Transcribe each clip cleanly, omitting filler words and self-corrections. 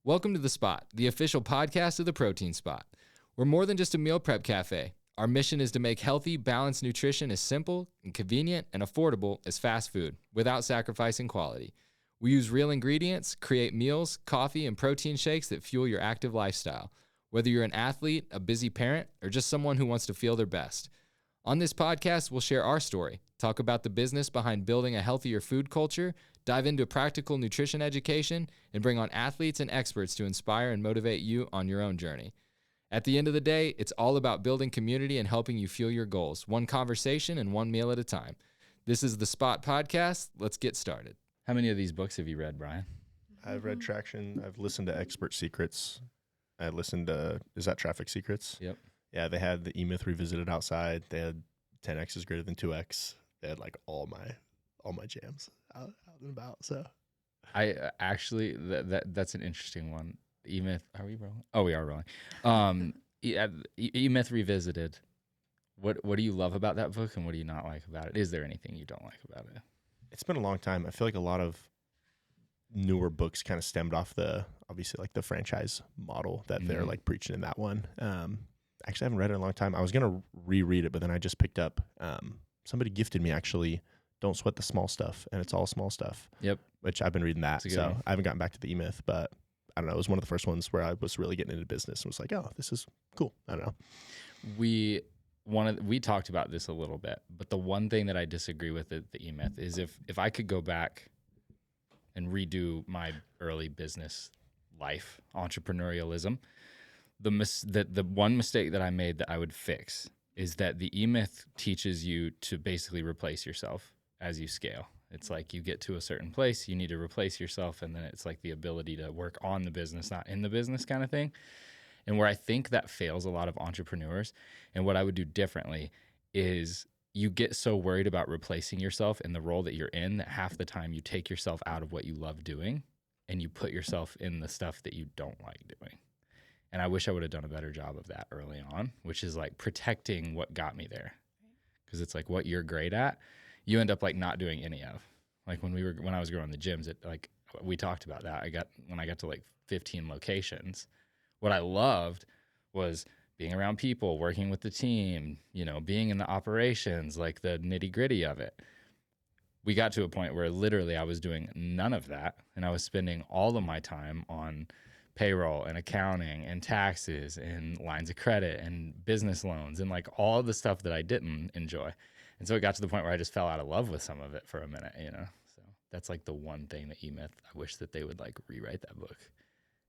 Welcome to The Spot, the official podcast of the Protein Spot. We're more than just a meal prep cafe. Our mission is to make healthy, balanced nutrition as simple and convenient and affordable as fast food without sacrificing quality. We use real ingredients, create meals, coffee, and protein shakes that fuel your active lifestyle, whether you're an athlete, a busy parent, or just someone who wants to feel their best. On this podcast, we'll share our story, talk about the business behind building a healthier food culture, dive into practical nutrition education, and bring on athletes and experts to inspire and motivate you on your own journey. At the end of the day, it's all about building community and helping you fuel your goals, one conversation and one meal at a time. This is the Spot Podcast. Let's get started. How many of these books have you read, Brian? I've read Traction. I've listened to Expert Secrets. I listened to, is that Traffic Secrets? Yep. Yeah, they had the E-Myth Revisited outside. They had 10X is greater than 2X. They had like all my jams out and about. So I actually, that's an interesting one. E-Myth, are we rolling? Oh, we are rolling. E-Myth Revisited. What do you love about that book and what do you not like about it? Is there anything you don't like about it? It's been a long time. I feel like a lot of newer books kind of stemmed off obviously like the franchise model that they're like preaching in that one. Actually, I haven't read it in a long time. I was going to reread it, but then I just picked up, somebody gifted me actually Don't Sweat the Small Stuff, and it's all small stuff. Yep. Which I've been reading that. So one. I haven't gotten back to the E-Myth, but I don't know. It was one of the first ones where I was really getting into business and was like, oh, this is cool. I don't know. We talked about this a little bit, but the one thing that I disagree with the E-Myth is if I could go back and redo my early business life, entrepreneurialism, the one mistake that I made that I would fix is that the E-Myth teaches you to basically replace yourself as you scale. It's like you get to a certain place, you need to replace yourself, and then it's like the ability to work on the business, not in the business kind of thing. And where I think that fails a lot of entrepreneurs, and what I would do differently is you get so worried about replacing yourself in the role that you're in that half the time you take yourself out of what you love doing and you put yourself in the stuff that you don't like doing. And I wish I would have done a better job of that early on, which is like protecting what got me there. Because it's like what you're great at, you end up like not doing any of. Like when I was growing the gyms, we talked about that. When I got to like 15 locations, what I loved was being around people, working with the team, being in the operations, like the nitty gritty of it. We got to a point where literally I was doing none of that. And I was spending all of my time on payroll and accounting and taxes and lines of credit and business loans and like all the stuff that I didn't enjoy. And so it got to the point where I just fell out of love with some of it for a minute, So that's like the one thing that E-Myth, I wish that they would like rewrite that book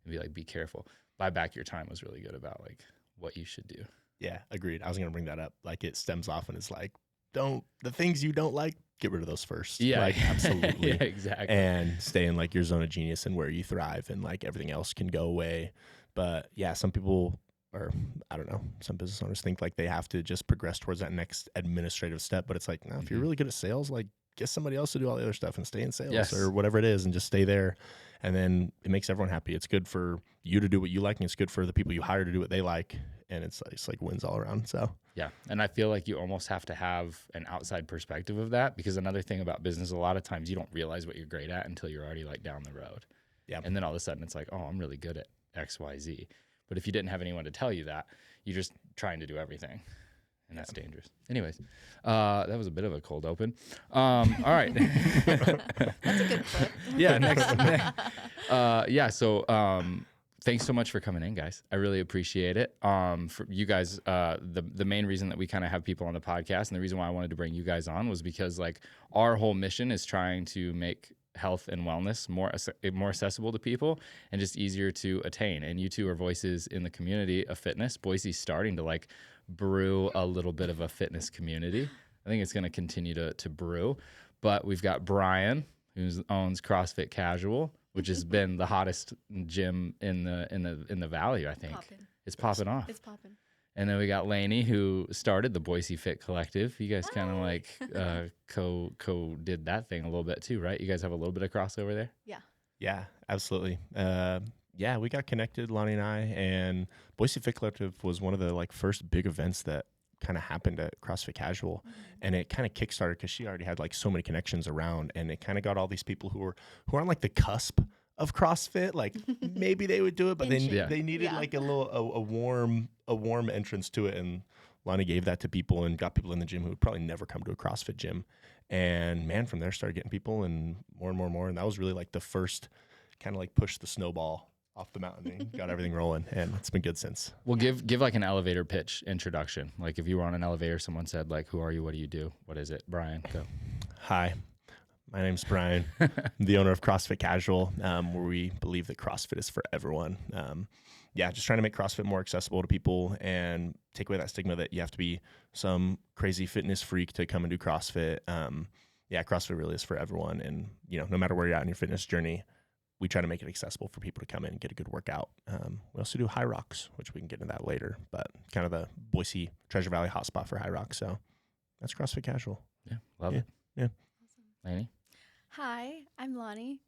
and be like, be careful. Buy back your time was really good about like what you should do. Yeah, agreed. I was going to bring that up. Like it stems off and it's like, the things you don't like, get rid of those first. Yeah. Like absolutely. Yeah, exactly. And stay in like your zone of genius and where you thrive and like everything else can go away. But yeah, some people some business owners think like they have to just progress towards that next administrative step. But it's like, no, if you're really good at sales, like get somebody else to do all the other stuff and stay in sales or whatever it is and just stay there. And then it makes everyone happy. It's good for you to do what you like and it's good for the people you hire to do what they like. And it's like wins all around. So yeah. And I feel like you almost have to have an outside perspective of that because another thing about business, a lot of times you don't realize what you're great at until you're already like down the road. Yeah. And then all of a sudden it's like, oh, I'm really good at X, Y, Z. But if you didn't have anyone to tell you that, you're just trying to do everything. And that's dangerous. Anyways, that was a bit of a cold open. All right. That's a good clip. Yeah. Next. So thanks so much for coming in, guys. I really appreciate it. For you guys, the main reason that we kind of have people on the podcast and the reason why I wanted to bring you guys on was because like our whole mission is trying to make health and wellness more accessible to people and just easier to attain. And you two are voices in the community of fitness. Boise's starting to like brew a little bit of a fitness community. I think it's going to continue to brew. But we've got Brian, who owns CrossFit Casual, which has been the hottest gym in the valley. I think it's popping off. It's popping. And then we got Lani, who started the Boise Fit Collective. You guys kind of like co did that thing a little bit too, right? You guys have a little bit of crossover there. yeah, absolutely. Yeah, we got connected, Lani and I, and Boise Fit Collective was one of the like first big events that kind of happened at CrossFit Casual, and it kind of kickstarted because she already had like so many connections around, and it kind of got all these people who are on like the cusp of CrossFit, like maybe they would do it, but they needed like a little a warm entrance to it. And Lani gave that to people and got people in the gym who would probably never come to a CrossFit gym. And man, from there started getting people and more. And that was really like the first kind of like push the snowball off the mountain and got everything rolling. And it's been good since. Well, give like an elevator pitch introduction. Like if you were on an elevator, someone said like, who are you? What do you do? What is it? Brian, go. Hi, my name's Brian. I'm the owner of CrossFit Casual, where we believe that CrossFit is for everyone. Just trying to make CrossFit more accessible to people and take away that stigma that you have to be some crazy fitness freak to come and do CrossFit. CrossFit really is for everyone. And, no matter where you're at in your fitness journey, we try to make it accessible for people to come in and get a good workout. We also do Hyrox, which we can get into that later, but kind of the Boise Treasure Valley hotspot for Hyrox. So that's CrossFit Casual. Yeah, love it. Yeah. Lani? Hi, I'm Lani.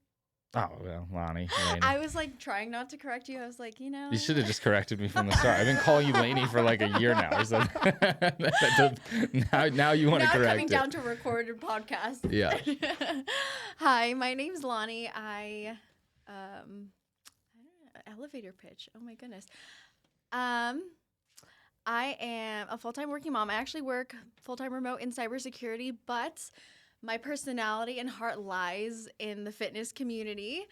Oh, well, Lani. I was like trying not to correct you. I was like, You should have just corrected me from the start. I've been calling you Lani for like a year now. So now you want to correct it. Now coming down to a recorded podcast. Yeah. Hi, my name's Lani. I don't know, elevator pitch. Oh my goodness. I am a full-time working mom. I actually work full-time remote in cybersecurity, but my personality and heart lies in the fitness community.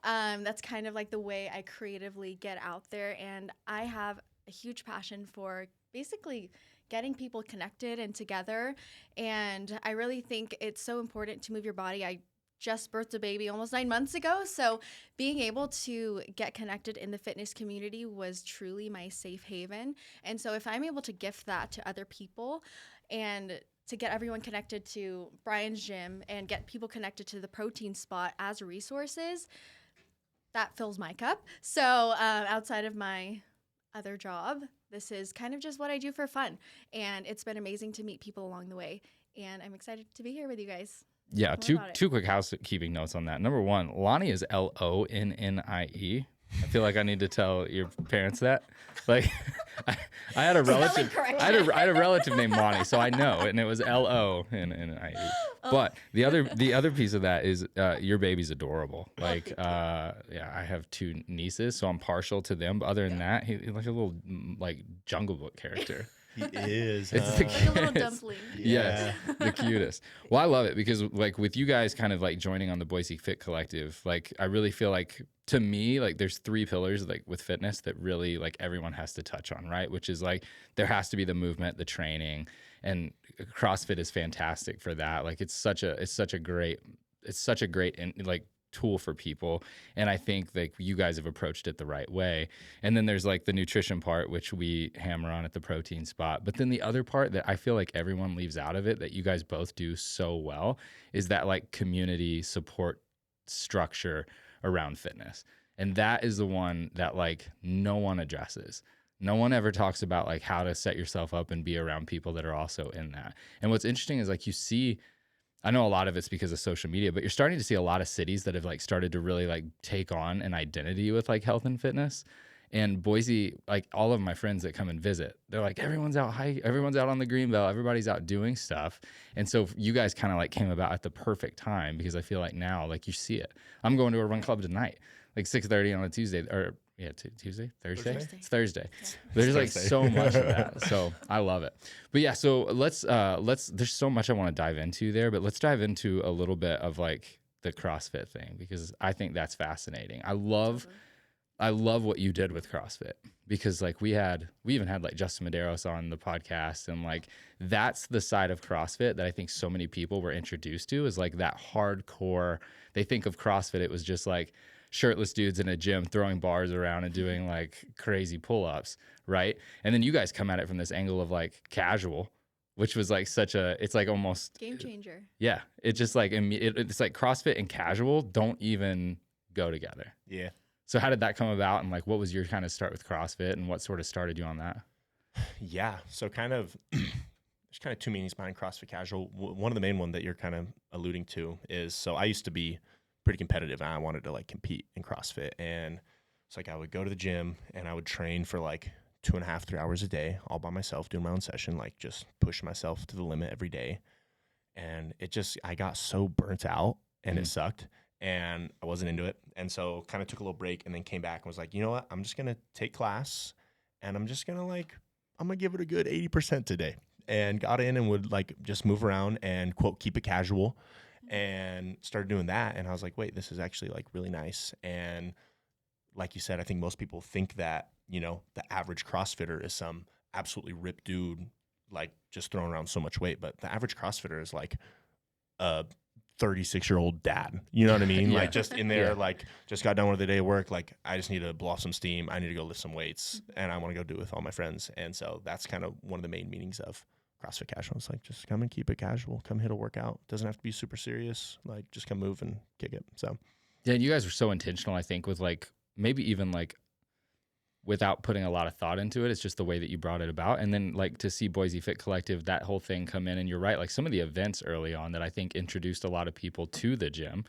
That's kind of like the way I creatively get out there. And I have a huge passion for basically getting people connected and together. And I really think it's so important to move your body. I just birthed a baby almost 9 months ago. So being able to get connected in the fitness community was truly my safe haven. And so if I'm able to gift that to other people and to get everyone connected to Brian's gym and get people connected to the protein spot as resources, that fills my cup. So outside of my other job, this is kind of just what I do for fun. And it's been amazing to meet people along the way. And I'm excited to be here with you guys. Yeah, two quick housekeeping notes on that. Number one, Lani is Lonnie. I feel like I need to tell your parents that. Like, I had a relative. I had a relative named Lani, so I know, and it was Lonnie. But the other piece of that is your baby's adorable. Like, I have 2 nieces, so I'm partial to them. But other than that, he's like a little like Jungle Book character. He is. It's like a little dumpling. Yes, the cutest. Well, I love it because like with you guys kind of like joining on the Boise Fit Collective, like I really feel like to me, like there's 3 pillars like with fitness that really like everyone has to touch on, right? Which is like there has to be the movement, the training, and CrossFit is fantastic for that. Like it's such a great like tool for people, and I think like you guys have approached it the right way. And then there's like the nutrition part, which we hammer on at the protein spot, but then the other part that I feel like everyone leaves out of it that you guys both do so well is that like community support structure around fitness. And that is the one that like no one addresses. No one ever talks about like how to set yourself up and be around people that are also in that. And what's interesting is like you see, I know a lot of it's because of social media, but you're starting to see a lot of cities that have like started to really like take on an identity with like health and fitness. And Boise, like all of my friends that come and visit, they're like, everyone's out on the Greenbelt, everybody's out doing stuff. And so you guys kind of like came about at the perfect time because I feel like now, like you see it. I'm going to a run club tonight, like 6:30 on a Tuesday, or Tuesday, Thursday? It's Thursday. Yeah. There's like so much of that. So I love it. But yeah, so let's, there's so much I want to dive into there, but let's dive into a little bit of like the CrossFit thing, because I think that's fascinating. I love what you did with CrossFit, because like we even had like Justin Medeiros on the podcast, and like that's the side of CrossFit that I think so many people were introduced to, is like that hardcore. They think of CrossFit, it was just like shirtless dudes in a gym throwing bars around and doing like crazy pull-ups, right? And then you guys come at it from this angle of like casual, which was like it's like almost game changer. Yeah, it's just like it's like CrossFit and casual don't even go together. Yeah. So how did that come about, and like what was your kind of start with CrossFit, and what sort of started you on that? Yeah, so kind of there's kind of 2 meanings behind CrossFit Casual. One of the main one that you're kind of alluding to is, so I used to be pretty competitive, and I wanted to like compete in CrossFit, and it's like I would go to the gym and I would train for like 2.5, 3 hours a day, all by myself, doing my own session, like just push myself to the limit every day. And I got so burnt out, and it sucked. and I wasn't into it. And so kind of took a little break and then came back and was like, you know what? I'm just going to take class and I'm just going to I'm going to give it a good 80% today. And got in and would like just move around and quote, keep it casual, and started doing that. And I was like, wait, this is actually like really nice. And like you said, I think most people think that, you know, the average CrossFitter is some absolutely ripped dude, like just throwing around so much weight. But the average CrossFitter is like a 36-year-old dad. You know what I mean? Yeah. Like just in there, like just got done with the day of work. Like I just need to blow off some steam. I need to go lift some weights and I want to go do it with all my friends. And so that's kind of one of the main meanings of CrossFit Casual. It's like, just come and keep it casual. Come hit a workout. Doesn't have to be super serious. Like just come move and kick it. So Yeah, you guys were so intentional, I think, with like maybe even like without putting a lot of thought into it. It's just the way that you brought it about. And then like to see Boise Fit Collective, that whole thing come in. And you're right, like some of the events early on that I think introduced a lot of people to the gym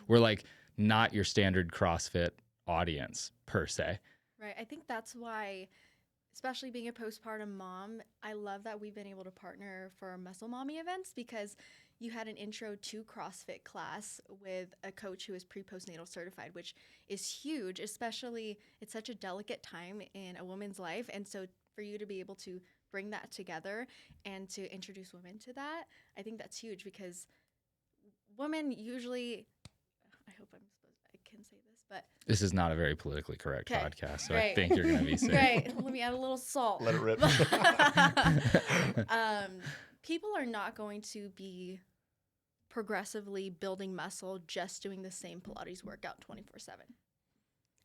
were like not your standard CrossFit audience per se. Right. I think that's why, especially being a postpartum mom, I love that we've been able to partner for our Muscle Mommy events, because you had an intro to CrossFit class with a coach who is pre-postnatal certified, which is huge, especially it's such a delicate time in a woman's life. And so for you to be able to bring that together and to introduce women to that, I think that's huge, because women usually, I hope I can say this, but This is not a very politically correct Okay. podcast, so I Right. think you're going to be safe. right, let me add a little salt. let it rip. People are not going to be progressively building muscle just doing the same Pilates workout 24/7.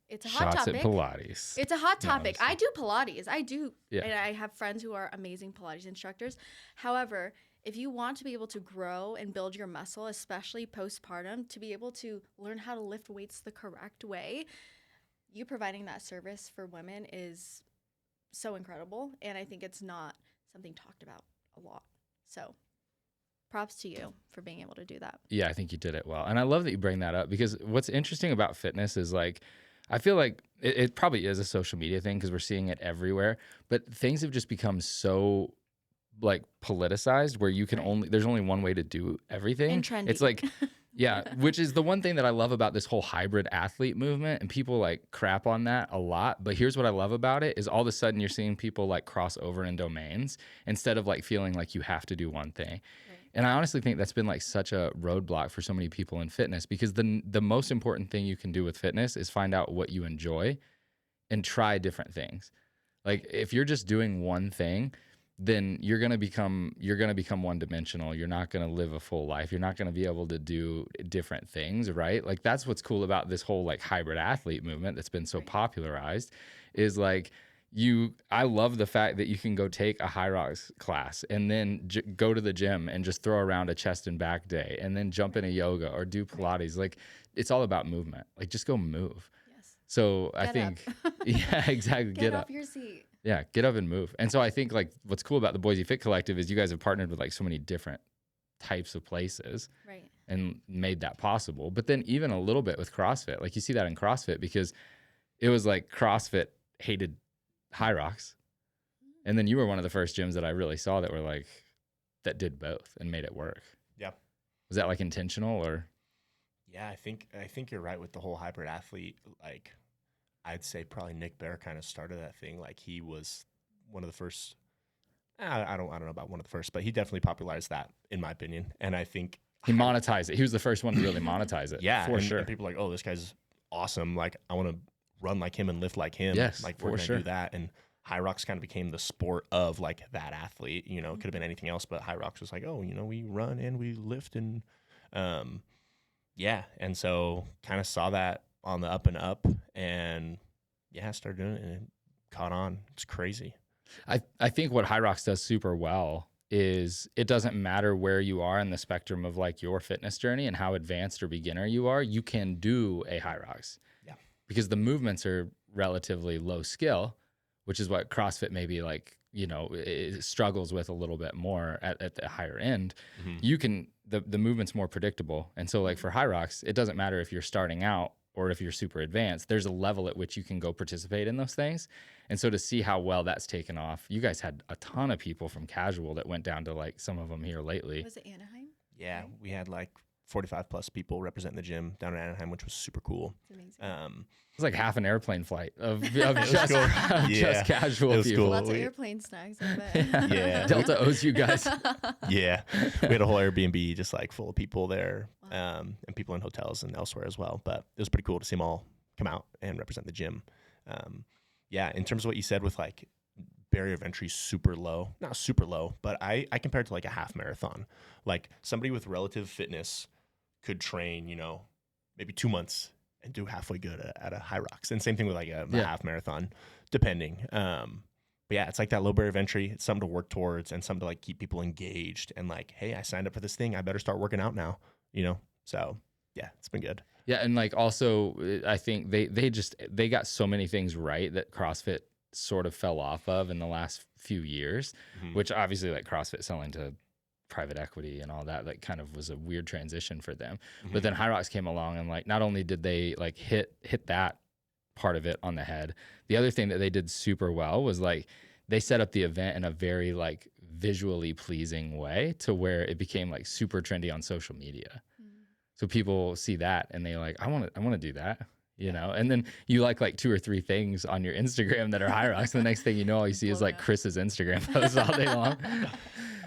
It's a hot Shots topic. at Pilates. It's a hot No, topic. I'm I do Pilates. I do. Yeah. And I have friends who are amazing Pilates instructors. However, if you want to be able to grow and build your muscle, especially postpartum, to be able to learn how to lift weights the correct way, you providing that service for women is so incredible. And I think it's not something talked about a lot. So props to you for being able to do that. Yeah, I think you did it well. And I love that you bring that up, because what's interesting about fitness is like, I feel like it probably is a social media thing because we're seeing it everywhere, but things have just become so like politicized where you can there's only one way to do everything. And trendy. It's like, yeah, which is the one thing that I love about this whole hybrid athlete movement, and people like crap on that a lot. But here's what I love about it is all of a sudden you're seeing people like cross over in domains instead of like feeling like you have to do one thing. And I honestly think that's been like such a roadblock for so many people in fitness, because the most important thing you can do with fitness is find out what you enjoy and try different things. Like if you're just doing one thing, then you're going to become one dimensional. You're not going to live a full life. You're not going to be able to do different things, right? Like that's what's cool about this whole like hybrid athlete movement that's been so popularized is like I love the fact that you can go take a Hyrox class and then go to the gym and just throw around a chest and back day and then jump into yoga or do Pilates. Like it's all about movement. Like just go move. Yes. So I think, yeah, exactly. Get off your seat. Yeah, get up and move. And so I think like what's cool about the Boise Fit Collective is you guys have partnered with like so many different types of places, right, and made that possible. But then even a little bit with CrossFit, like you see that in CrossFit, because it was like CrossFit hated Hyrox. And then you were one of the first gyms that I really saw that were like, that did both and made it work. Yeah. Was that like intentional or? Yeah, I think you're right with the whole hybrid athlete. Like I'd say probably Nick Bear kind of started that thing. Like he was one of the first. I don't know about one of the first, but he definitely popularized that in my opinion. And I think he monetized it. He was the first one to really monetize it. Yeah, for sure. And people are like, oh, this guy's awesome. Like I want to run like him and lift like him. Yes, like we're for gonna sure. do that. And Hyrox kind of became the sport of like that athlete. You know, it could have been anything else, but Hyrox was like, oh, you know, we run and we lift and yeah. And so kind of saw that on the up and up, and yeah, started doing it and it caught on. It's crazy. I think what Hyrox does super well is it doesn't matter where you are in the spectrum of like your fitness journey and how advanced or beginner you are, you can do a Hyrox. Yeah. Because the movements are relatively low skill, which is what CrossFit maybe like, you know, it struggles with a little bit more at the higher end. Mm-hmm. You can, the movement's more predictable. And so like for Hyrox, it doesn't matter if you're starting out or if you're super advanced, there's a level at which you can go participate in those things. And so to see how well that's taken off, you guys had a ton of people from Casual that went down to like some of them here lately. Was it Anaheim? Yeah, we had like 45 plus people representing the gym down in Anaheim, which was super cool. It's amazing. It's like half an airplane flight of cool. just casual It was people. cool. Lots of airplane snacks, I bet. Yeah. Delta owes you guys. Yeah, we had a whole Airbnb just like full of people there, and people in hotels and elsewhere as well. But it was pretty cool to see them all come out and represent the gym. Yeah, in terms of what you said with like barrier of entry, super low, not super low, but I compare it to like a half marathon. Like somebody with relative fitness could train, maybe 2 months and do halfway good at a Hyrox. And same thing with like a half marathon, depending. But yeah, it's like that low barrier of entry. It's something to work towards and something to like keep people engaged and like, hey, I signed up for this thing. I better start working out now, So yeah, it's been good. Yeah, and like also, I think they got so many things right that CrossFit sort of fell off of in the last few years, which obviously like CrossFit selling to private equity and all that, like kind of was a weird transition for them. But then Hyrox came along and like not only did they like hit that part of it on the head, the other thing that they did super well was like they set up the event in a very like visually pleasing way to where it became like super trendy on social media. So people see that and they like, I want to do that, and then you like 2 or 3 things on your Instagram that are Hyrox. And the next thing you know, all you see is like Chris's Instagram posts all day long.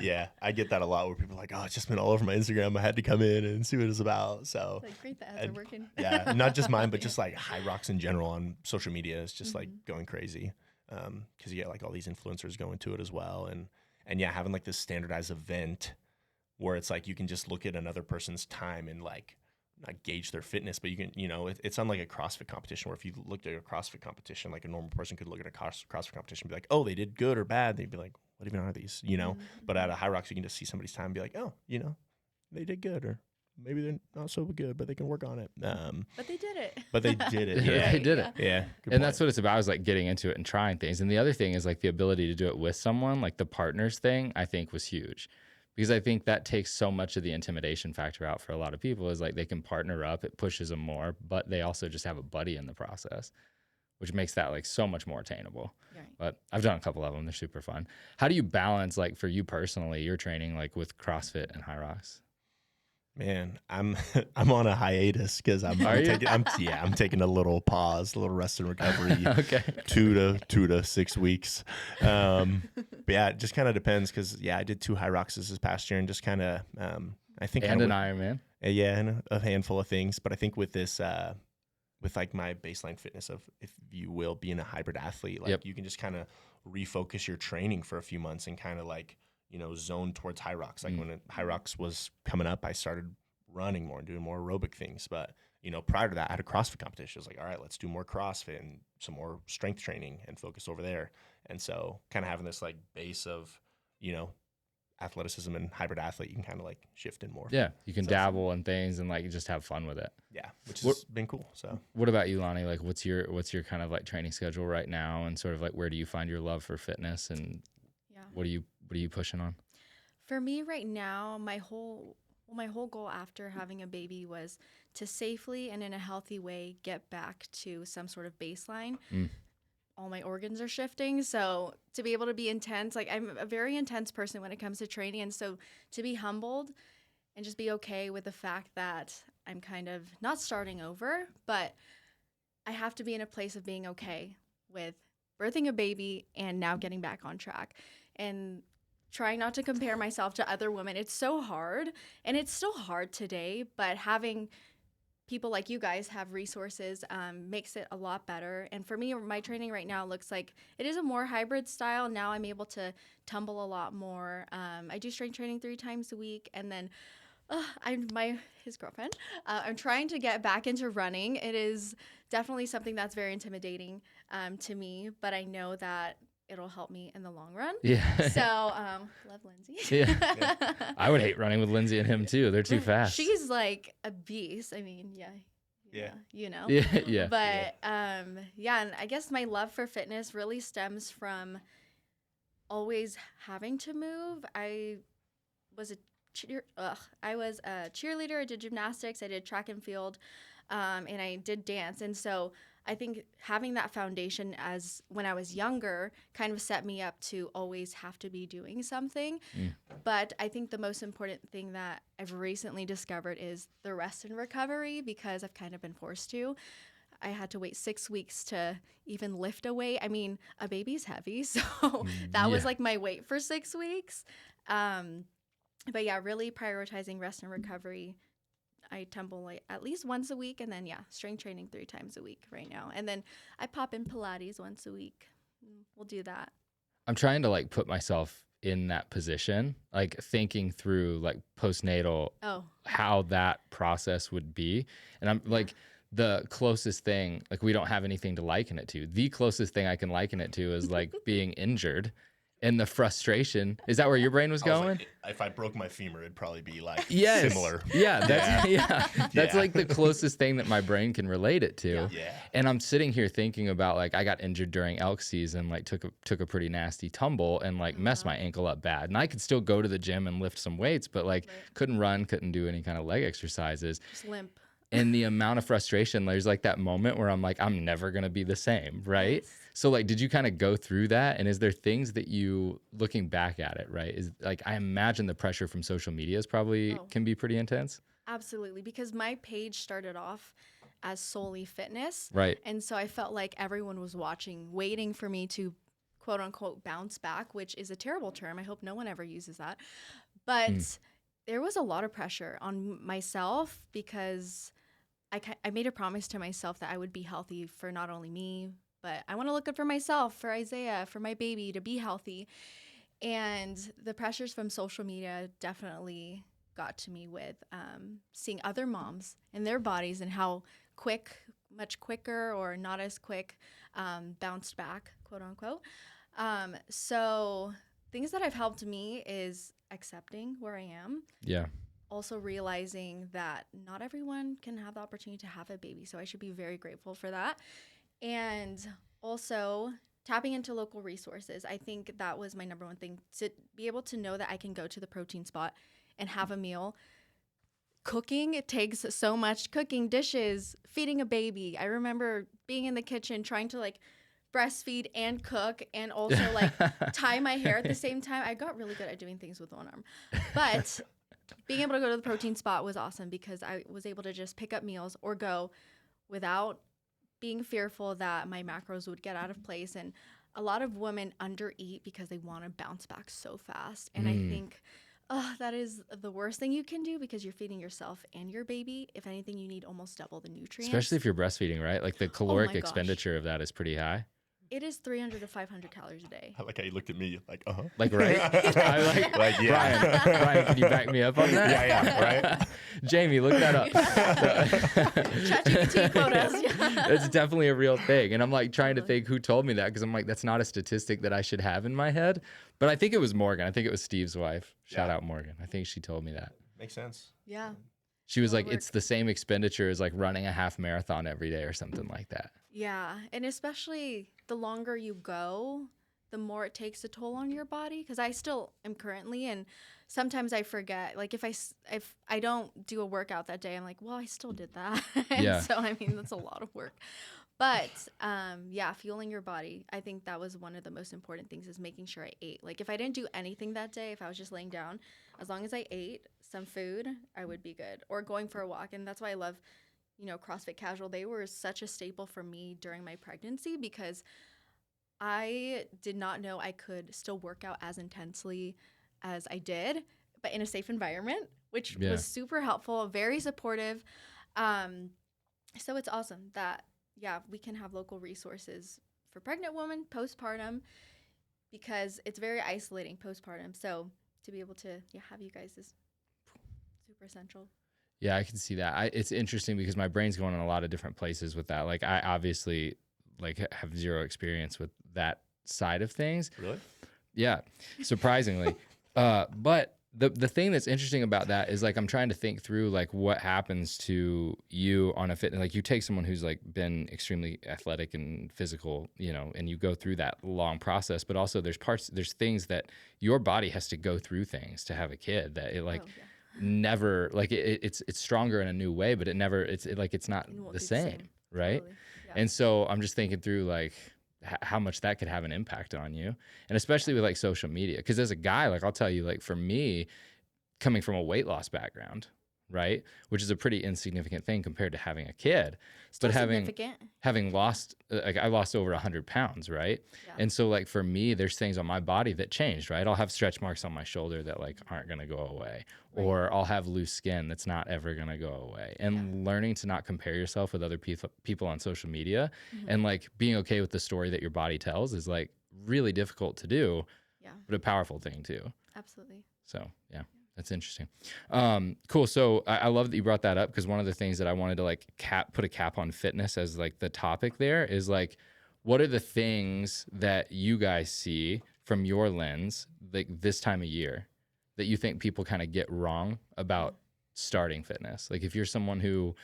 Yeah, I get that a lot where people are like, oh, it's just been all over my Instagram. I had to come in and see what it's about. So Like, great, the ads are working. Yeah, not just mine, but just like Hyrox in general on social media is just like going crazy. Because you get like all these influencers going to it as well. And yeah, having like this standardized event where it's like you can just look at another person's time and like not gauge their fitness, but you can, it's unlike a CrossFit competition where if you looked at a CrossFit competition, like a normal person could look at a CrossFit competition and be like, oh, they did good or bad. They'd be like, what even are these, But at a Hyrox, you can just see somebody's time and be like, oh, they did good, or maybe they're not so good, but they can work on it. But they did it. But they did it. Yeah, they did it. Yeah. And that's what it's about, is like getting into it and trying things. And the other thing is like the ability to do it with someone, like the partners thing, I think was huge. Because I think that takes so much of the intimidation factor out for a lot of people, is like they can partner up, it pushes them more, but they also just have a buddy in the process, which makes that like so much more attainable. Right. But I've done a couple of them. They're super fun. How do you balance, like for you personally, your training like with CrossFit and Hyrox? Man, I'm on a hiatus because I'm taking a little pause, a little rest and recovery. Okay. 2 to 6 weeks. But yeah, it just kind of depends because I did 2 Hyroxes this past year and just kind of I think and an Ironman. Yeah, and a handful of things. But I think with this with like my baseline fitness of, if you will, being a hybrid athlete, like you can just kind of refocus your training for a few months and kind of like zone towards Hyrox. Like when Hyrox was coming up, I started running more and doing more aerobic things. But, prior to that, I had a CrossFit competition. I was like, all right, let's do more CrossFit and some more strength training and focus over there. And so kind of having this like base of, athleticism and hybrid athlete, you can kind of like shift in more. Yeah. You can dabble in things and like just have fun with it. Yeah. Which has been cool. So what about you, Lani? Like what's your kind of like training schedule right now, and sort of like where do you find your love for fitness, and what are you pushing on? For me right now, my whole goal after having a baby was to safely and in a healthy way get back to some sort of baseline. All my organs are shifting, so to be able to be intense, like I'm a very intense person when it comes to training, and so to be humbled and just be okay with the fact that I'm kind of not starting over, but I have to be in a place of being okay with birthing a baby and now getting back on track. And trying not to compare myself to other women. It's so hard, and it's still hard today, but having people like you guys have resources makes it a lot better. And for me, my training right now looks like it is a more hybrid style. Now I'm able to tumble a lot more. I do strength training 3 times a week, and then his girlfriend, I'm trying to get back into running. It is definitely something that's very intimidating to me, but I know that it'll help me in the long run. Yeah. So, love Lindsay. Yeah. I would hate running with Lindsay and him too. They're too fast. She's like a beast. I mean, yeah. Yeah. But, and I guess my love for fitness really stems from always having to move. I was a cheerleader. I did gymnastics. I did track and field, and I did dance. And so I think having that foundation as when I was younger kind of set me up to always have to be doing something. But I think the most important thing that I've recently discovered is the rest and recovery, because I've kind of been forced to. I had to wait 6 weeks to even lift a weight. I mean, a baby's heavy, so that was like my weight for 6 weeks. But yeah, really prioritizing rest and recovery. I tumble like at least once a week, and then strength training 3 times a week right now. And then I pop in Pilates once a week. We'll do that. I'm trying to like put myself in that position, like thinking through like postnatal, how that process would be. And I'm like, the closest thing, like we don't have anything to liken it to. The closest thing I can liken it to is like being injured. And the frustration, is that where your brain was going? Like, if I broke my femur, it'd probably be like yes. similar. Yeah, that's like the closest thing that my brain can relate it to. Yeah. And I'm sitting here thinking about like I got injured during elk season, like took a pretty nasty tumble and like messed my ankle up bad. And I could still go to the gym and lift some weights, but like couldn't run, couldn't do any kind of leg exercises. Just limp. And the amount of frustration, there's like that moment where I'm like, I'm never going to be the same, right? Yes. So like, did you kind of go through that? And is there things that you, looking back at it, right, is like, I imagine the pressure from social media is probably can be pretty intense. Absolutely, because my page started off as solely fitness. Right. And so I felt like everyone was watching, waiting for me to quote unquote bounce back, which is a terrible term. I hope no one ever uses that. But there was a lot of pressure on myself because I made a promise to myself that I would be healthy for not only me, but I want to look good for myself, for Isaiah, for my baby, to be healthy. And the pressures from social media definitely got to me with seeing other moms and their bodies and how much quicker or not as quick bounced back, quote unquote. So things that have helped me is accepting where I am. Yeah. Also realizing that not everyone can have the opportunity to have a baby. So I should be very grateful for that. And also tapping into local resources. I think that was my number one thing, to be able to know that I can go to the protein spot and have a meal. Cooking, it takes so much. Cooking, dishes, feeding a baby. I remember being in the kitchen trying to like breastfeed and cook and also like tie my hair at the same time. I got really good at doing things with one arm. But being able to go to the protein spot was awesome because I was able to just pick up meals or go without being fearful that my macros would get out of place. And a lot of women undereat because they want to bounce back so fast. And I think that is the worst thing you can do because you're feeding yourself and your baby. If anything, you need almost double the nutrients. Especially if you're breastfeeding, right? Like the caloric expenditure of that is pretty high. It is 300 to 500 calories a day. I like how you looked at me like, Like, right? I like yeah. Brian, can you back me up on that? Yeah, right? Jamie, look that up. ChatGPT quotas. It's definitely a real thing. And I'm like trying to think who told me that because I'm like, that's not a statistic that I should have in my head. But I think it was Morgan. I think it was Steve's wife. Shout out Morgan. I think she told me that. Makes sense. Yeah. She was like, it's the same expenditure as like running a half marathon every day or something like that. Yeah. And especially the longer you go, the more it takes a toll on your body. Because I still am currently, and sometimes I forget. Like if I don't do a workout that day, I'm like, well, I still did that. And so, I mean, that's a lot of work. But fueling your body. I think that was one of the most important things, is making sure I ate. Like if I didn't do anything that day, if I was just laying down, as long as I ate some food, I would be good. Or going for a walk. And that's why I love, CrossFit Casual. They were such a staple for me during my pregnancy because I did not know I could still work out as intensely as I did, but in a safe environment, which was super helpful, very supportive. So it's awesome that, we can have local resources for pregnant women, postpartum, because it's very isolating postpartum. So to be able to have you guys is super essential. Yeah, I can see that. It's interesting because my brain's going in a lot of different places with that. Like I obviously have zero experience with that side of things. Really? Yeah, surprisingly. But the thing that's interesting about that is like I'm trying to think through like what happens to you on a fitness. Like you take someone who's like been extremely athletic and physical, and you go through that long process. But also there's things that your body has to go through things to have a kid that it never like it's stronger in a new way, but it's not the same, right? Totally. And so I'm just thinking through like how much that could have an impact on you, and especially with like social media. Because as a guy, like I'll tell you, like for me, coming from a weight loss background, right, which is a pretty insignificant thing compared to having a kid, Still but significant. having lost, like I lost over 100 pounds, right? Yeah. And so like for me, there's things on my body that changed, right? I'll have stretch marks on my shoulder that like aren't gonna go away, or I'll have loose skin that's not ever gonna go away. And learning to not compare yourself with other people on social media, and like being okay with the story that your body tells is like really difficult to do, but a powerful thing too. Absolutely. So yeah. That's interesting. Cool. So I love that you brought that up, because one of the things that I wanted to like put a cap on fitness as like the topic there is like, what are the things that you guys see from your lens, like this time of year, that you think people kind of get wrong about starting fitness? Like if you're someone who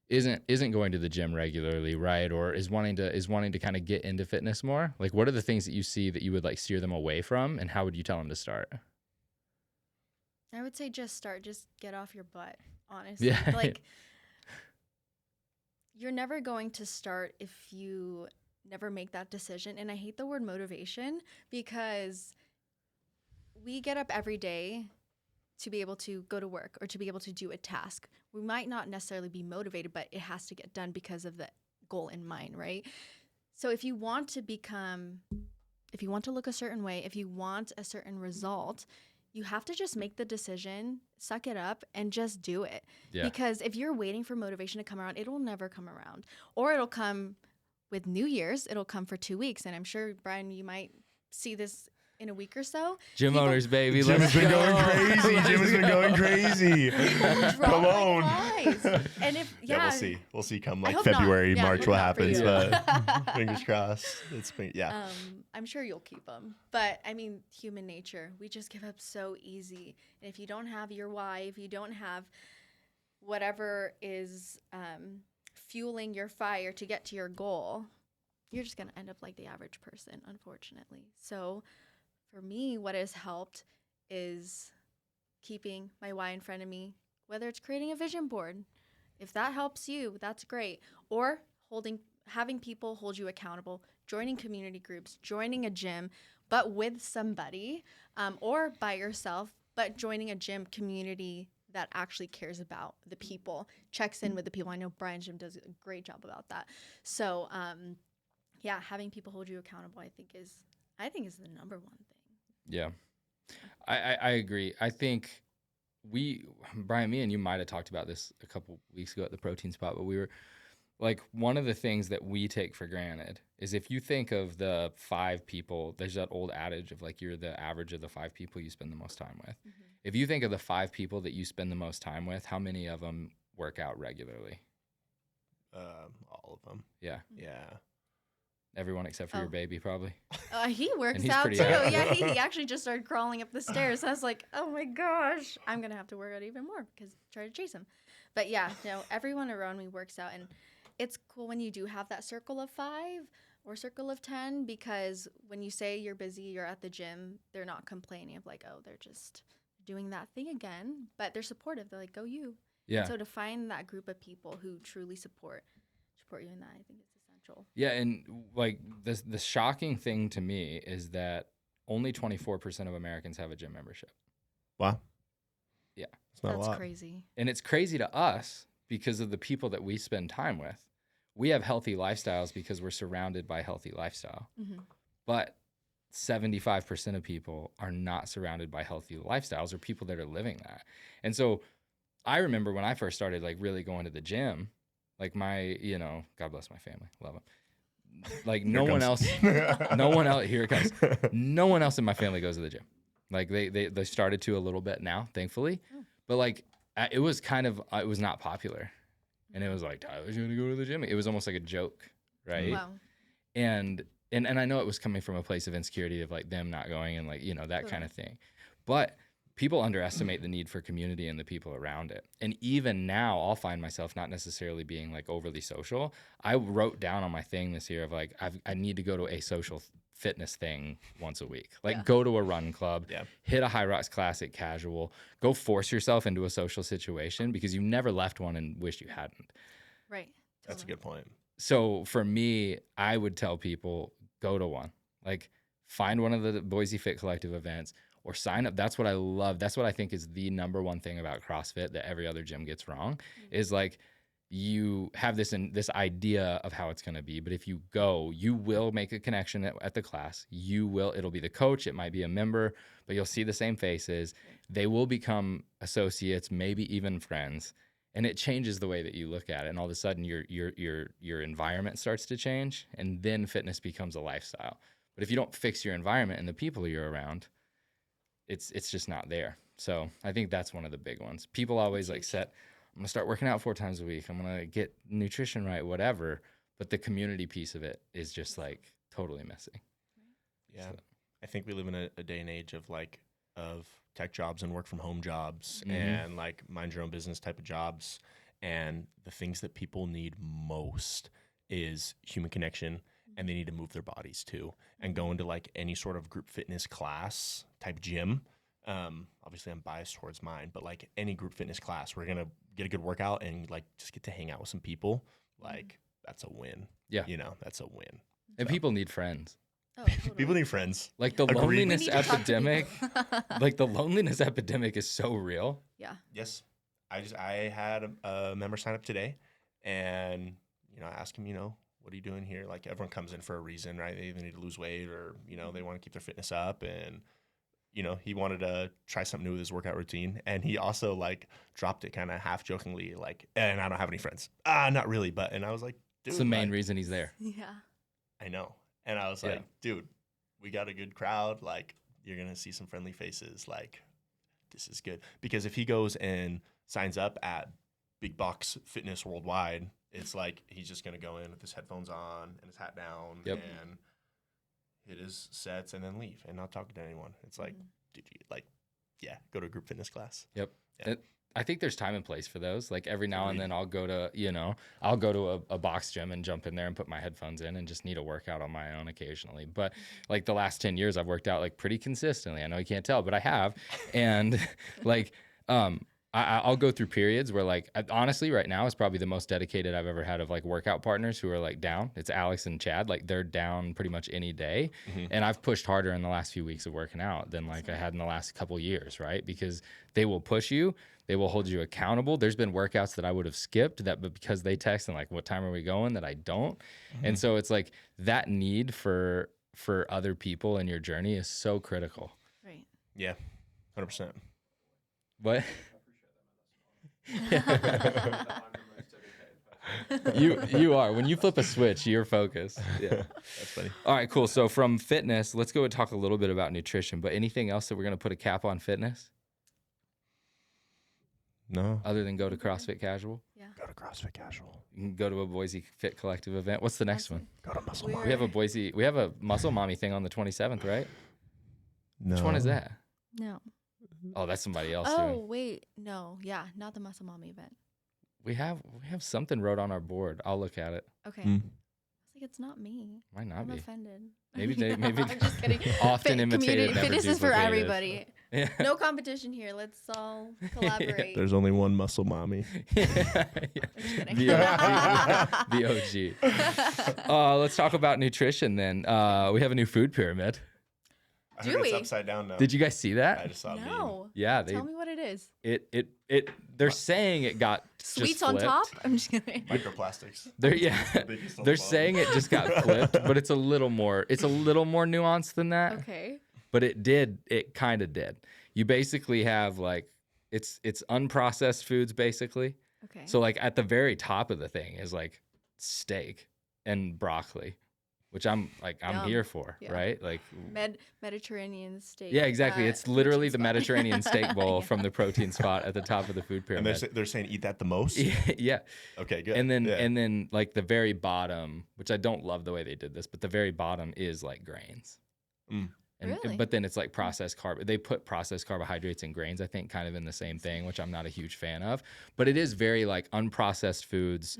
isn't going to the gym regularly, right, or is wanting to kind of get into fitness more, like what are the things that you see that you would like steer them away from, and how would you tell them to start? I would say just get off your butt, honestly. Yeah. Like, you're never going to start if you never make that decision. And I hate the word motivation, because we get up every day to be able to go to work or to be able to do a task. We might not necessarily be motivated, but it has to get done because of the goal in mind, right? So if you want to look a certain way, if you want a certain result, you have to just make the decision, suck it up, and just do it. Yeah. Because if you're waiting for motivation to come around, it will never come around. Or it'll come with New Year's. It'll come for 2 weeks. And I'm sure, Brian, you might see this in a week or so. Gym owners, baby. Jim has been going crazy. Jim has been going crazy. Come on. And if We'll see. We'll see come I like hope February, not. Yeah, March hope what not for happens, you. but fingers crossed. It's been, I'm sure you'll keep them. But I mean, human nature, we just give up so easy. And if you don't have your why, if you don't have whatever is fueling your fire to get to your goal, you're just going to end up like the average person, unfortunately. So for me, what has helped is keeping my why in front of me, whether it's creating a vision board. If that helps you, that's great. Or having people hold you accountable, joining community groups, joining a gym, but with somebody, or by yourself, but joining a gym community that actually cares about the people, checks in with the people. I know Brian's gym does a great job about that. So, having people hold you accountable, I think is the number one thing. Yeah, I agree. I think Brian, me and you might have talked about this a couple weeks ago at the protein spot, but we were like, one of the things that we take for granted is if you think of the 5 people, there's that old adage of like, you're the average of the 5 people you spend the most time with. Mm-hmm. If you think of the 5 people that you spend the most time with, how many of them work out regularly? All of them. Yeah. Yeah. Everyone except for your baby, probably. He works out too. Active. Yeah, he actually just started crawling up the stairs. I was like, oh my gosh, I'm gonna have to work out even more because try to chase him. But yeah, everyone around me works out, and it's cool when you do have that circle of 5 or circle of 10, because when you say you're busy, you're at the gym, they're not complaining of like, oh, they're just doing that thing again, but they're supportive. They're like, go you. Yeah. And so to find that group of people who truly support you in that, I think it's essential. Yeah, and like the shocking thing to me is that only 24% of Americans have a gym membership. Wow. Yeah. It's not a lot. That's crazy. And it's crazy to us because of the people that we spend time with. We have healthy lifestyles because we're surrounded by healthy lifestyle. Mm-hmm. But 75% of people are not surrounded by healthy lifestyles or people that are living that. And so I remember when I first started like really going to the gym, like God bless my family, love them. Like here it comes. No one else in my family goes to the gym. Like they started to a little bit now, thankfully. Oh. But like it was it was not popular. And it was like, Tyler's going to go to the gym. It was almost like a joke, right? Wow. And I know it was coming from a place of insecurity of like them not going and like, that kind of thing. But people underestimate the need for community and the people around it. And even now, I'll find myself not necessarily being like overly social. I wrote down on my thing this year of like, I need to go to a social fitness thing once a week. Like go to a run club, hit a Hyrox Classic Casual, go force yourself into a social situation because you never left one and wished you hadn't. Right. That's a good point. so for me, I would tell people, go to one. Like, find one of the Boise Fit Collective events or sign up. That's what I love. That's what I think is the number one thing about CrossFit that every other gym gets wrong, is like, you have this idea of how it's going to be, but if you go, you will make a connection at the class. It'll be the coach, it might be a member, but you'll see the same faces. They will become associates, maybe even friends, and it changes the way that you look at it. And all of a sudden, your environment starts to change, and then fitness becomes a lifestyle. But if you don't fix your environment and the people you're around, it's just not there. So I think that's one of the big ones. People always like set, I'm going to start working out 4 times a week. I'm going to get nutrition right, whatever. But the community piece of it is just like totally missing. Yeah. So. I think we live in a day and age of tech jobs and work from home jobs and like mind your own business type of jobs. And the things that people need most is human connection, and they need to move their bodies too, and go into like any sort of group fitness class type gym. Obviously I'm biased towards mine, but like any group fitness class, we're going to get a good workout and like just get to hang out with some people. Like that's a win. Yeah. That's a win. And people need friends. Oh, totally. People need friends. Like the loneliness epidemic, like the loneliness epidemic is so real. Yeah. Yes. I had a member sign up today, and, I asked him, what are you doing here? Like everyone comes in for a reason, right? They either need to lose weight or, they want to keep their fitness up, and he wanted to try something new with his workout routine. And he also like dropped it kind of half jokingly, like, and I don't have any friends. Not really. And I was like, dude, it's the main reason he's there. Yeah. I know. And I was like, dude, we got a good crowd. Like, you're going to see some friendly faces. Like, this is good. Because if he goes and signs up at Big Box Fitness Worldwide, it's like he's just going to go in with his headphones on and his hat down and hit his sets and then leave and not talk to anyone. It's like, dude, go to a group fitness class. Yep. Yeah. I think there's time and place for those. Like every now and then I'll go to, a box gym and jump in there and put my headphones in and just need a workout on my own occasionally. But like the last 10 years I've worked out like pretty consistently. I know you can't tell, but I have. And like, I'll go through periods where like, honestly right now is probably the most dedicated I've ever had of like workout partners who are like down. It's Alex and Chad. Like they're down pretty much any day. And I've pushed harder in the last few weeks of working out than like I had in the last couple years, right? Because they will push you. They will hold you accountable. There's been workouts that I would have skipped but because they text and like, what time are we going, that I don't. And so it's like that need for other people in your journey is so critical. Right. Yeah. 100%. What? you are. When you flip a switch, you're focused. Yeah. That's funny. All right, cool. So from fitness, let's go and talk a little bit about nutrition, but anything else that we're going to put a cap on fitness? No. Other than go to CrossFit Casual? Yeah. Go to CrossFit Casual. You can go to a Boise Fit Collective event. What's the next one? Go to Muscle Mommy. We have a Muscle Mommy thing on the 27th, right? No. Which one is that? No. Oh, that's somebody else Oh, doing. wait. No. Yeah. Not the Muscle Mommy event. We have something wrote on our board. I'll look at it. Okay. It's like, it's not me. Might not I'm be. offended. Maybe I'm just kidding. Often imitated, never Fitness is for duplicated. everybody. Yeah. No competition here. Let's all collaborate. There's only one Muscle Mommy. I'm just kidding. The OG. Let's talk about nutrition then. We have a new food pyramid. I Do heard it's we? upside down now. Did you guys see that? I just saw a meme. No. Yeah, Tell me what it is. They're saying it got Sweets just on flipped. top? I'm just kidding. Microplastics. They're saying it just got flipped, but it's a little more nuanced than that. Okay. But it kind of did. You basically have like it's unprocessed foods basically. Okay. So like at the very top of the thing is like steak and broccoli, which I'm Yum. here for, Yeah. right? Like Mediterranean steak. yeah, exactly. It's literally the protein spot. Mediterranean steak bowl from the protein spot at the top of the food And pyramid. they're saying eat that the most? Yeah. Okay, good. And then like the very bottom, which I don't love the way they did this, but the very bottom is like grains. Really? But then it's like processed carb. They put processed carbohydrates and grains, I think, kind of in the same thing, which I'm not a huge fan of. But it is very like unprocessed foods,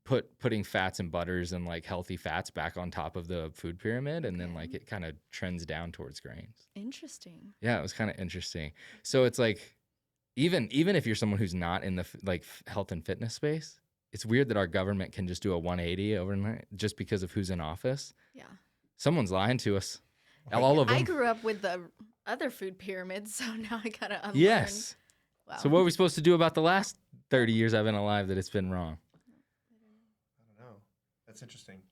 putting fats and butters and like healthy fats back on top of the food pyramid, and then like it kind of trends down towards grains. Interesting. Yeah, it was kind of interesting. So it's like even if you're someone who's not in the like health and fitness space, it's weird that our government can just do a 180 overnight just because of who's in office. Yeah. Someone's lying to us. All of them. I grew up with the other food pyramids, so now I gotta unlearn. Yes. Wow. So what are we supposed to do about the last 30 years I've been alive that it's been wrong? I don't know. That's interesting.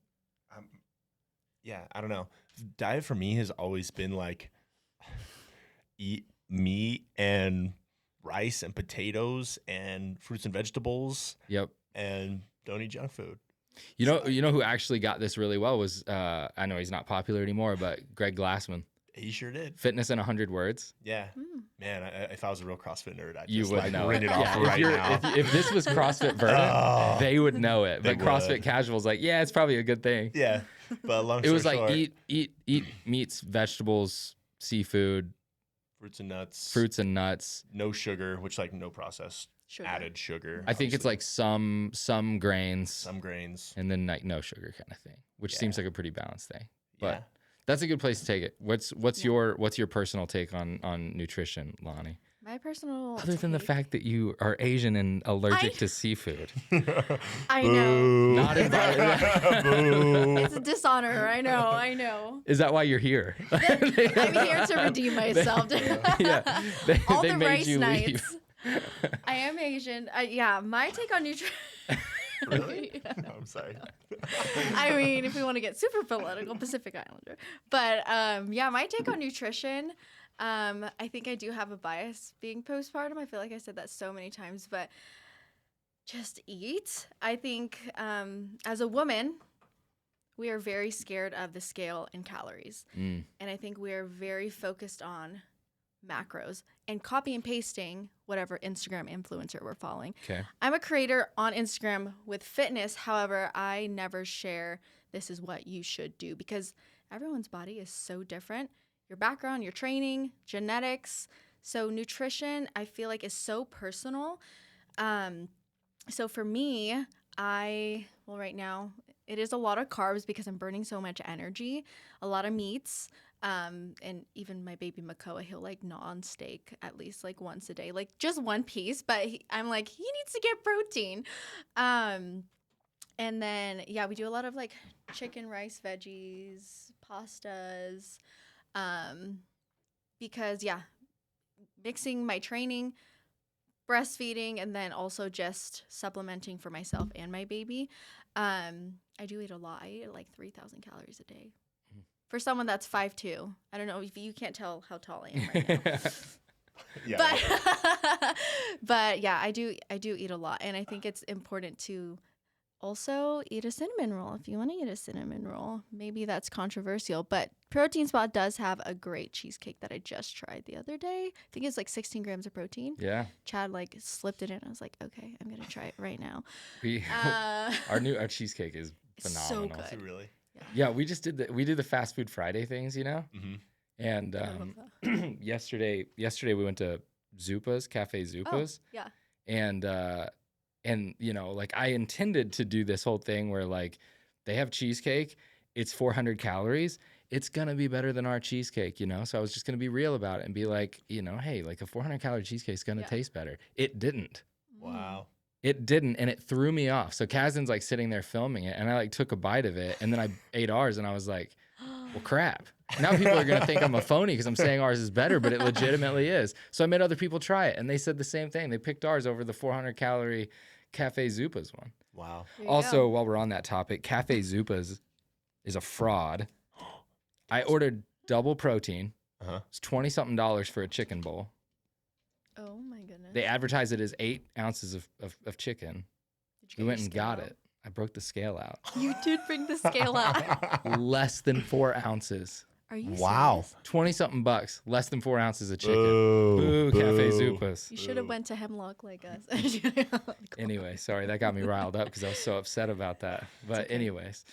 Yeah, I don't know. Diet for me has always been like eat meat and rice and potatoes and fruits and vegetables. Yep. And don't eat junk food. You know who actually got this really well was I know he's not popular anymore, but Greg Glassman. He sure did. Fitness in 100 words. Yeah. Man, if I was a real CrossFit nerd, I'd You just would like know rent it. it off right now. If this was CrossFit Verdant, they would know it. But They CrossFit would. Casual's like, yeah, it's probably a good thing. Yeah. But long It was story like short, eat meats, vegetables, seafood, fruits and nuts, no sugar, which like no processed Sugar. added sugar. I think it's like some grains, some grains. and then like no sugar kind of thing, which Yeah. seems like a pretty balanced thing. But Yeah. that's a good place to take it. What's your personal take on nutrition, Lonnie? My personal Other than the take- fact that you are Asian and allergic to seafood. I know. Not invited. It's a dishonor. I know. Is that why you're here? I'm here to redeem myself. Yeah. All They the made race you nights. leave. I am Asian. Yeah, my take on nutrition. Really? I'm sorry. I mean, if we want to get super political, Pacific Islander. But yeah, my take on nutrition, I think I do have a bias being postpartum. I feel like I said that so many times, but just eat. I think as a woman, we are very scared of the scale and calories. Mm. And I think we are very focused on macros and copy and pasting whatever Instagram influencer we're following. Okay. I'm a creator on Instagram with fitness. However, I never share this is what you should do because everyone's body is so different. Your background, your training, genetics. So nutrition, I feel like is so personal. So for me, right now, it is a lot of carbs because I'm burning so much energy, a lot of meats. And even my baby Makoa, he'll like gnaw on steak at least like once a day, like just one piece. But I'm like, he needs to get protein. And then, yeah, we do a lot of like chicken, rice, veggies, pastas. Because, yeah, mixing my training, breastfeeding, and then also just supplementing for myself and my baby. I do eat a lot. I eat like 3,000 calories a day. For someone that's 5'2", I don't know if you can't tell how tall I am right now. Yeah. But yeah, I do eat a lot, and I think it's important to also eat a cinnamon roll if you want to eat a cinnamon roll. Maybe that's controversial, but Protein Spot does have a great cheesecake that I just tried the other day. I think it's like 16 grams of protein. Yeah. Chad like slipped it in. I was like, okay, I'm gonna try it right now. Our cheesecake is phenomenal. So good. Is it really? Yeah, we just did the Fast Food Friday things, you know? Mm-hmm. And I love that. yesterday we went to Zupas, Cafe Zupas. Oh, yeah. And you know, like I intended to do this whole thing where like they have cheesecake, it's 400 calories. It's going to be better than our cheesecake, you know? So I was just going to be real about it and be like, you know, hey, like a 400 calorie cheesecake is going to taste better. It didn't. Wow. It didn't, and it threw me off. So Kazin's like sitting there filming it, and I like took a bite of it, and then I ate ours, and I was like, well, crap. Now people are going to think I'm a phony because I'm saying ours is better, but it legitimately is. So I made other people try it, and they said the same thing. They picked ours over the 400 calorie Cafe Zupas one. Wow. There you Also, go. while we're on that topic, Cafe Zupas is a fraud. I ordered double protein. Uh-huh. It's $20-something for a chicken bowl. Oh my goodness. They advertise it as 8 ounces of chicken. Did We you get went your and scale got out? it. I broke the scale out. You did bring the scale out. Less than 4 ounces. Are you Wow. serious? 20-something bucks. Less than 4 ounces of chicken. Boo. Boo, Cafe Boo. Zupas. You should have went to Hemlock like us. Anyway, sorry, that got me riled up because I was so upset about that. But okay. anyways,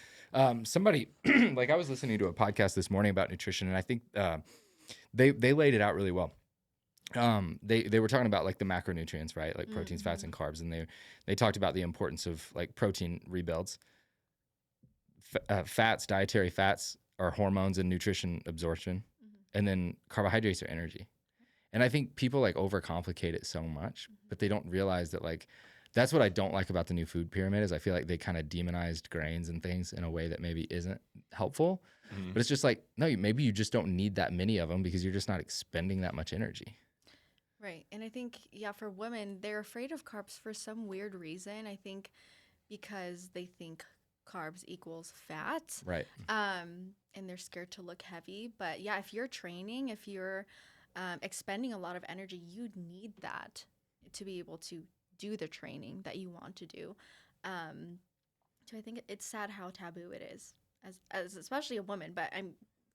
somebody, like I was listening to a podcast this morning about nutrition, and I think they laid it out really well. They were talking about like the macronutrients, right? Like proteins, fats, and carbs. And they talked about the importance of like protein rebuilds. Fats, dietary fats are hormones and nutrition absorption. And then carbohydrates are energy. And I think people like overcomplicate it so much, but they don't realize that like That's what I don't like about the new food pyramid is I feel like they kind of demonized grains and things in a way that maybe isn't helpful. But it's just like, no, maybe you just don't need that many of them because you're just not expending that much energy. Right. And I think, yeah, for women, they're afraid of carbs for some weird reason. I think because they think carbs equals fat. Right. And they're scared to look heavy. But yeah, if you're training, if you're expending a lot of energy, you need that to be able to do the training that you want to do. So I think it's sad how taboo it is as especially a woman, but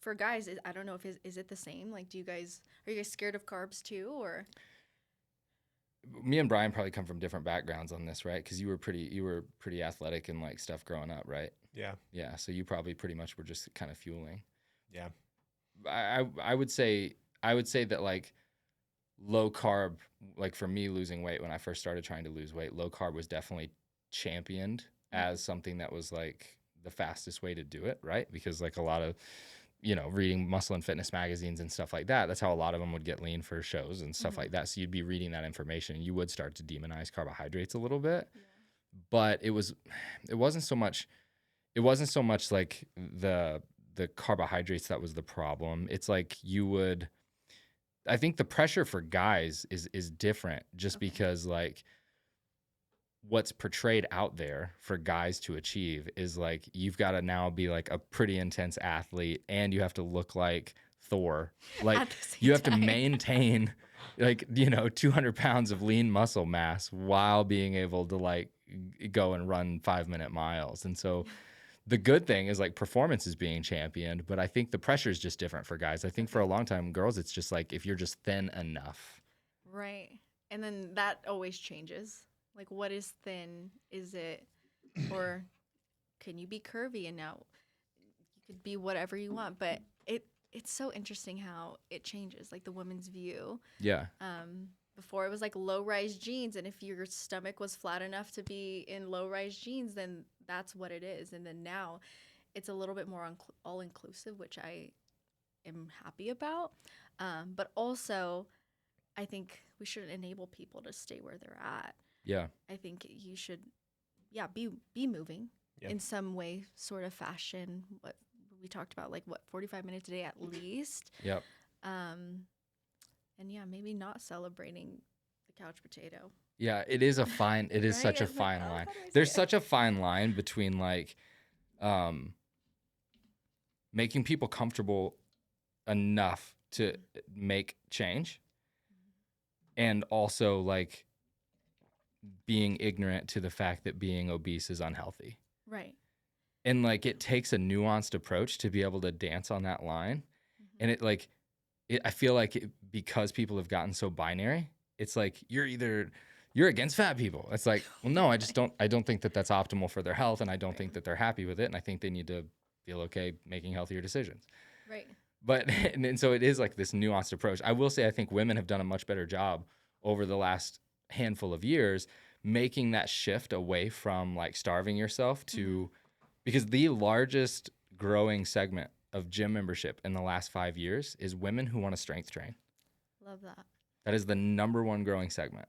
for guys, I don't know if is it the same? Like, are you guys scared of carbs too, or? Me and Brian probably come from different backgrounds on this, right? Because you were pretty athletic and like stuff growing up, right? Yeah. Yeah. So you probably pretty much were just kind of fueling. Yeah. I would say that like low carb, like for me losing weight when I first started trying to lose weight, low carb was definitely championed as something that was like the fastest way to do it, right? Because like a lot of, reading muscle and fitness magazines and stuff like that, that's how a lot of them would get lean for shows and stuff like that. So you'd be reading that information and you would start to demonize carbohydrates a little bit. Yeah. But it wasn't so much like the carbohydrates that was the problem. It's like I think the pressure for guys is different just because like what's portrayed out there for guys to achieve is like you've got to now be like a pretty intense athlete and you have to look like Thor. Like you have to maintain like 200 pounds of lean muscle mass while being able to like go and run 5-minute miles. And so the good thing is like performance is being championed, but I think the pressure is just different for guys. I think for a long time, girls, it's just like if you're just thin enough. Right. And then that always changes. Like, what is thin? Is it, or can you be curvy? And now you could be whatever you want. But it's so interesting how it changes, like the women's view. Yeah. Before it was like low-rise jeans, and if your stomach was flat enough to be in low-rise jeans, then that's what it is. And then now it's a little bit more all-inclusive, which I am happy about. But also, I think we should enable people to stay where they're at. Yeah. I think you should, be moving in some way, sort of fashion. What we talked about, like 45 minutes a day at least. Yep. And maybe not celebrating the couch potato. Yeah, it is right? Such a fine line. There's such a fine line between like making people comfortable enough to make change and also like being ignorant to the fact that being obese is unhealthy. Right. And like it takes a nuanced approach to be able to dance on that line. And I feel like because people have gotten so binary, it's like you're against fat people. It's like, well, no, I don't think that that's optimal for their health. And I don't think that they're happy with it. And I think they need to feel okay making healthier decisions. Right. But, and so it is like this nuanced approach. I will say, I think women have done a much better job over the last handful of years making that shift away from like starving yourself to, because the largest growing segment of gym membership in the last 5 years is women who want to strength train. Love that. That is the number one growing segment.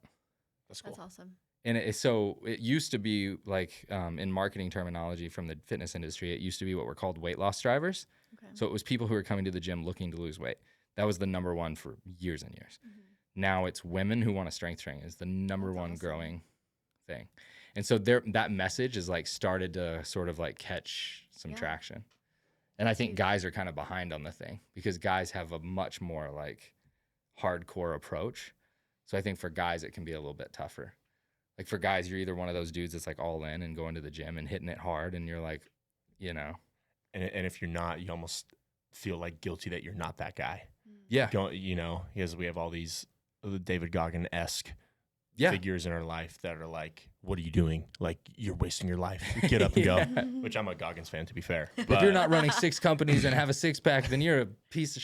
That's cool. That's awesome. And it used to be like in marketing terminology from the fitness industry, it used to be what were called weight loss drivers. Okay. So it was people who were coming to the gym looking to lose weight. That was the number one for years and years. Now it's women who want to strength train is the number one growing thing. And so that message is like started to sort of like catch some traction. And I think guys are kind of behind on the thing because guys have a much more like hardcore approach. So I think for guys, it can be a little bit tougher. Like for guys, you're either one of those dudes that's like all in and going to the gym and hitting it hard. And you're like, And if you're not, you almost feel like guilty that you're not that guy. Yeah. Because we have all these David Goggin-esque figures in our life that are like, what are you doing? Like, you're wasting your life. Get up and go. Which I'm a Goggins fan, to be fair. But if you're not running 6 companies and have a 6-pack, then you're a piece of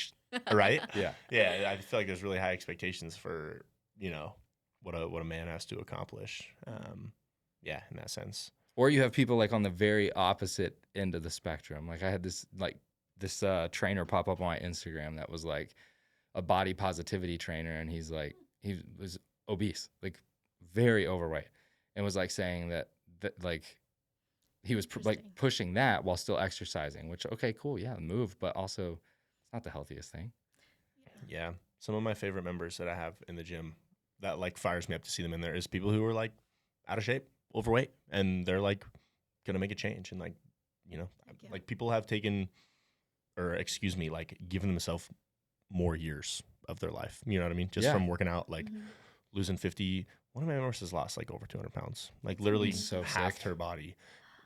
right? Yeah. Yeah, I feel like there's really high expectations for, what a man has to accomplish. In that sense. Or you have people like on the very opposite end of the spectrum. Like I had this trainer pop up on my Instagram that was like a body positivity trainer, and he was obese, like very overweight. and was like saying that like he was like Interesting. pushing that while still exercising, which, okay, cool. Yeah. Move, but also it's not the healthiest thing. Yeah. Some of my favorite members that I have in the gym that like fires me up to see them in there is people who are like out of shape, overweight, and they're like going to make a change. And like, you know, Yeah. like people have taken, or excuse me, like given themselves more years of their life. You know what I mean? Just Yeah. from working out, like Mhm. losing 50. One of my members has lost like over 200 pounds, like literally So halved sick. her body,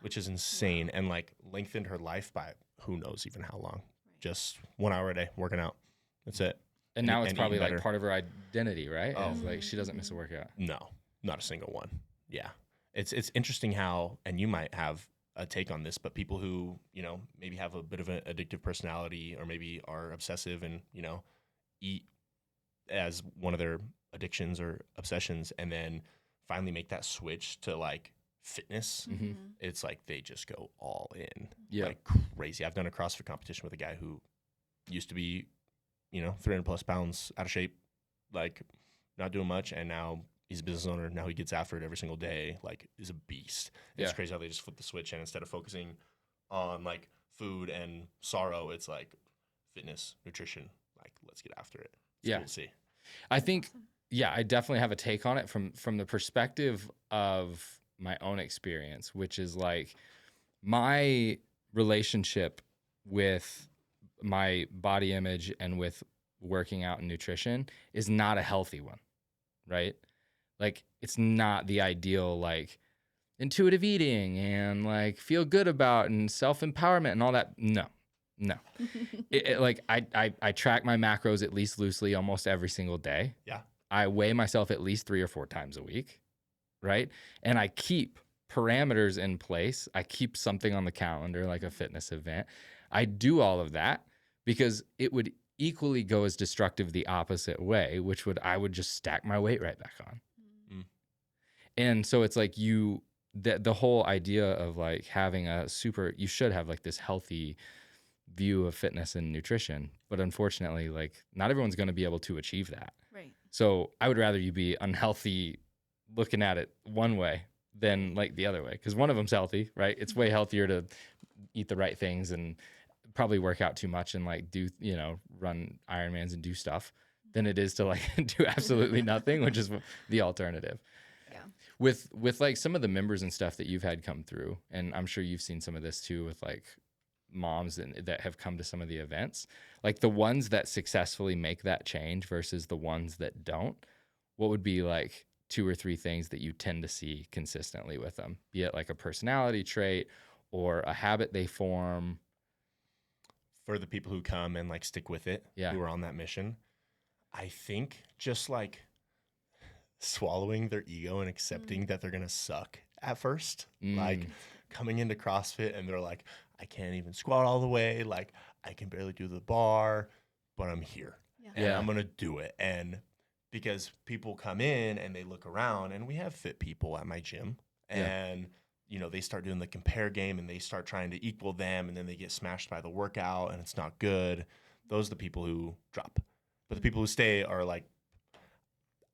which is insane. And like lengthened her life by who knows even how long. Just 1 hour a day working out. That's it. And now it's and probably eating like better. part of her identity, right? Oh. It's like she doesn't miss a workout. No, not a single one. Yeah. It's interesting how, and you might have a take on this, but people who, you know, maybe have a bit of an addictive personality or maybe are obsessive and, you know, eat as one of their addictions or obsessions and then finally make that switch to like fitness. Mhm. It's like they just go all in. Yeah. Like crazy. I've done a CrossFit competition with a guy who used to be, you know, 300 plus pounds out of shape, like not doing much. And now he's a business owner. Now he gets after it every single day. Like is a beast. It's Yeah. crazy how they just flip the switch. And instead of focusing on like food and sorrow, it's like fitness, nutrition, like let's get after it. It's Yeah. cool to see. I think, yeah, I definitely have a take on it from the perspective of my own experience, which is like my relationship with my body image and with working out and nutrition is not a healthy one, right? Like it's not the ideal, like intuitive eating and like feel good about and self-empowerment and all that. No. Like I track my macros at least loosely almost every single day. Yeah. I weigh myself at least 3 or 4 times a week, right? And I keep parameters in place. I keep something on the calendar like a fitness event. I do all of that because it would equally go as destructive the opposite way, which I would just stack my weight right back on. Mm. And so it's like the whole idea of like having you should have like this healthy view of fitness and nutrition, but unfortunately, like not everyone's going to be able to achieve that. Right. So I would rather you be unhealthy looking at it one way than like the other way, because one of them's healthy, right? It's way healthier to eat the right things and probably work out too much and like do, you know, run Ironmans and do stuff than it is to like do absolutely nothing, which is the alternative. Yeah. With like some of the members and stuff that you've had come through, and I'm sure you've seen some of this too with like moms that have come to some of the events, like the ones that successfully make that change versus the ones that don't, what would be like 2 or 3 things that you tend to see consistently with them, be it like a personality trait or a habit they form? For the people who come and like stick with it, Yeah. who are on that mission, I think just like swallowing their ego and accepting that they're gonna suck at first. Like coming into CrossFit and they're like, I can't even squat all the way, like I can barely do the bar, but I'm here. Yeah. And Yeah. I'm gonna do it. And because people come in and they look around, and we have fit people at my gym, and you know, they start doing the compare game and they start trying to equal them, and then they get smashed by the workout and it's not good. Those are the people who drop. But the people who stay are like,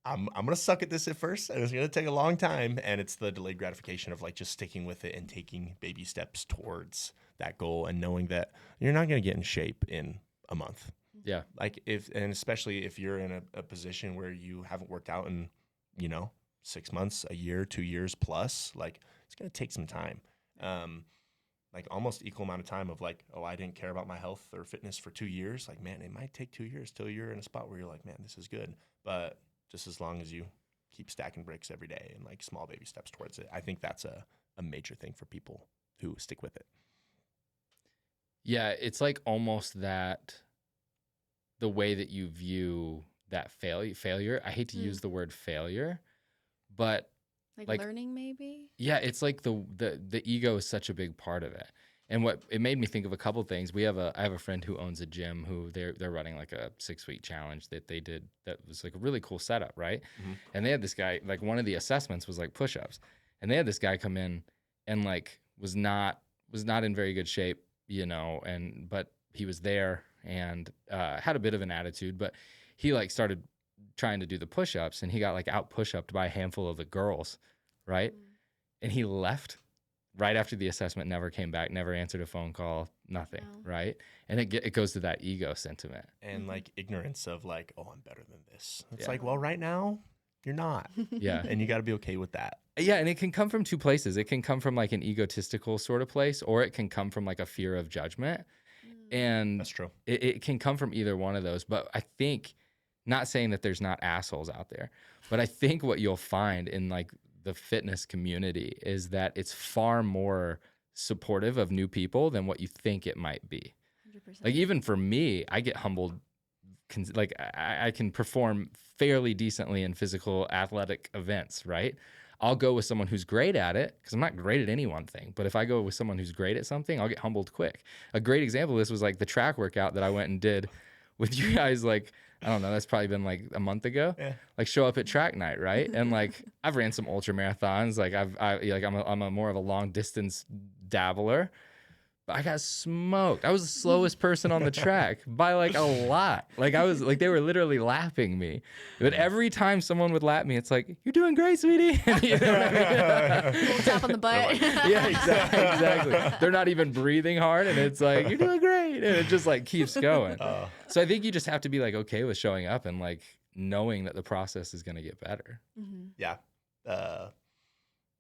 I'm gonna suck at this at first, and it's gonna take a long time. And it's the delayed gratification of like just sticking with it and taking baby steps towards that goal, and knowing that you're not gonna get in shape in a month. Yeah. Like and especially if you're in a position where you haven't worked out in, you know, 6 months, a year, 2 years plus, like it's gonna take some time. Like almost equal amount of time of like, oh, I didn't care about my health or fitness for 2 years. Like, man, it might take 2 years till you're in a spot where you're like, man, this is good. But just as long as you keep stacking bricks every day and like small baby steps towards it, I think that's a major thing for people who stick with it. Yeah, it's like almost that the way that you view that failure. I hate to use the word failure, but like learning maybe. yeah, it's like the ego is such a big part of it. And what it made me think of a couple things. I have a friend who owns a gym who they're running like a 6-week challenge that they did that was like a really cool setup, right? Mm-hmm. And they had this guy, like one of the assessments was like push-ups. And they had this guy come in and like was not in very good shape, you know, but he was there and had a bit of an attitude, but he like started trying to do the push-ups and he got like out push-upped by a handful of the girls right? And he left right after the assessment, never came back, never answered a phone call, nothing, right? And it goes to that ego sentiment. And like ignorance of like, oh, I'm better than this. It's Yeah. like, well, right now you're not. Yeah. And you got to be okay with that. Yeah, and it can come from two places. It can come from like an egotistical sort of place, or it can come from like a fear of judgment. And That's true. It can come from either one of those. But I think, not saying that there's not assholes out there, but I think what you'll find in like the fitness community is that it's far more supportive of new people than what you think it might be. 100%. Like even for me, I get humbled. Like I can perform fairly decently in physical athletic events, right? I'll go with someone who's great at it because I'm not great at any one thing. But if I go with someone who's great at something, I'll get humbled quick. A great example of this was like the track workout that I went and did with you guys. Like, I don't know, that's probably been like a month ago. Yeah. Like show up at track night, right? And like I've ran some ultra marathons. Like I'm a more of a long distance dabbler. But I got smoked. I was the slowest person on the track by like a lot. Like I was like, they were literally lapping me. But every time someone would lap me, it's like, you're doing great, sweetie. You know what I mean? Little tap on the butt. Yeah, exactly. They're not even breathing hard. And it's like, you're doing great. And it just like keeps going. So I think you just have to be like, okay with showing up and like knowing that the process is going to get better. Mm-hmm. Yeah.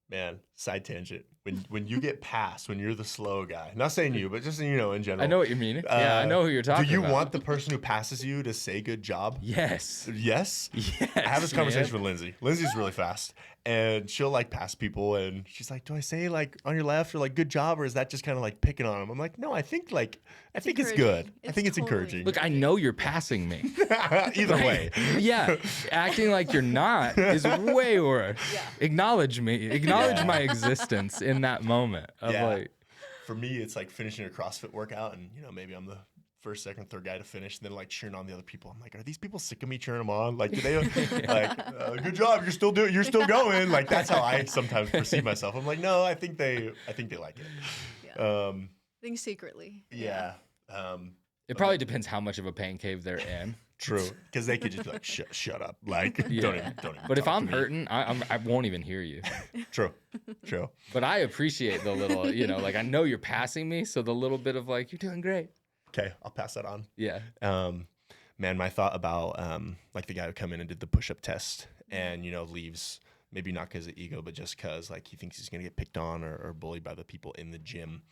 Man, side tangent. When you get passed, when you're the slow guy, not saying you, but just in general. I know what you mean. Yeah, I know who you're talking about. Do you want the person who passes you to say good job? Yes. Yes? Yes. I have this conversation with Lindsay. Lindsay's really fast. And she'll like pass people and she's like, do I say like on your left or like good job, or is that just kind of like picking on them? I'm like, no, I think it's good. I think it's encouraging. Look, I know you're passing me. Either way. Yeah. Acting like you're not is way worse. Yeah. Acknowledge me. Acknowledge my existence in that moment of like. For me, it's like finishing a CrossFit workout and maybe I'm the first, second, third guy to finish, and then like cheering on the other people. I'm like, are these people sick of me cheering them on? Like, do they like, good job, you're still going. Like, that's how I sometimes perceive myself. I'm like, no, I think they like it. Yeah. I think secretly. Yeah. It probably depends how much of a pain cave they're in. True, because they could just be like, shut up, like don't even. But if I'm hurting, I won't even hear you. True. But I appreciate the little, like I know you're passing me, so the little bit of like you're doing great. Okay, I'll pass that on. Yeah. Man, my thought about like the guy who come in and did the push-up test and leaves, maybe not because of ego, but just because like he thinks he's gonna get picked on or bullied by the people in the gym.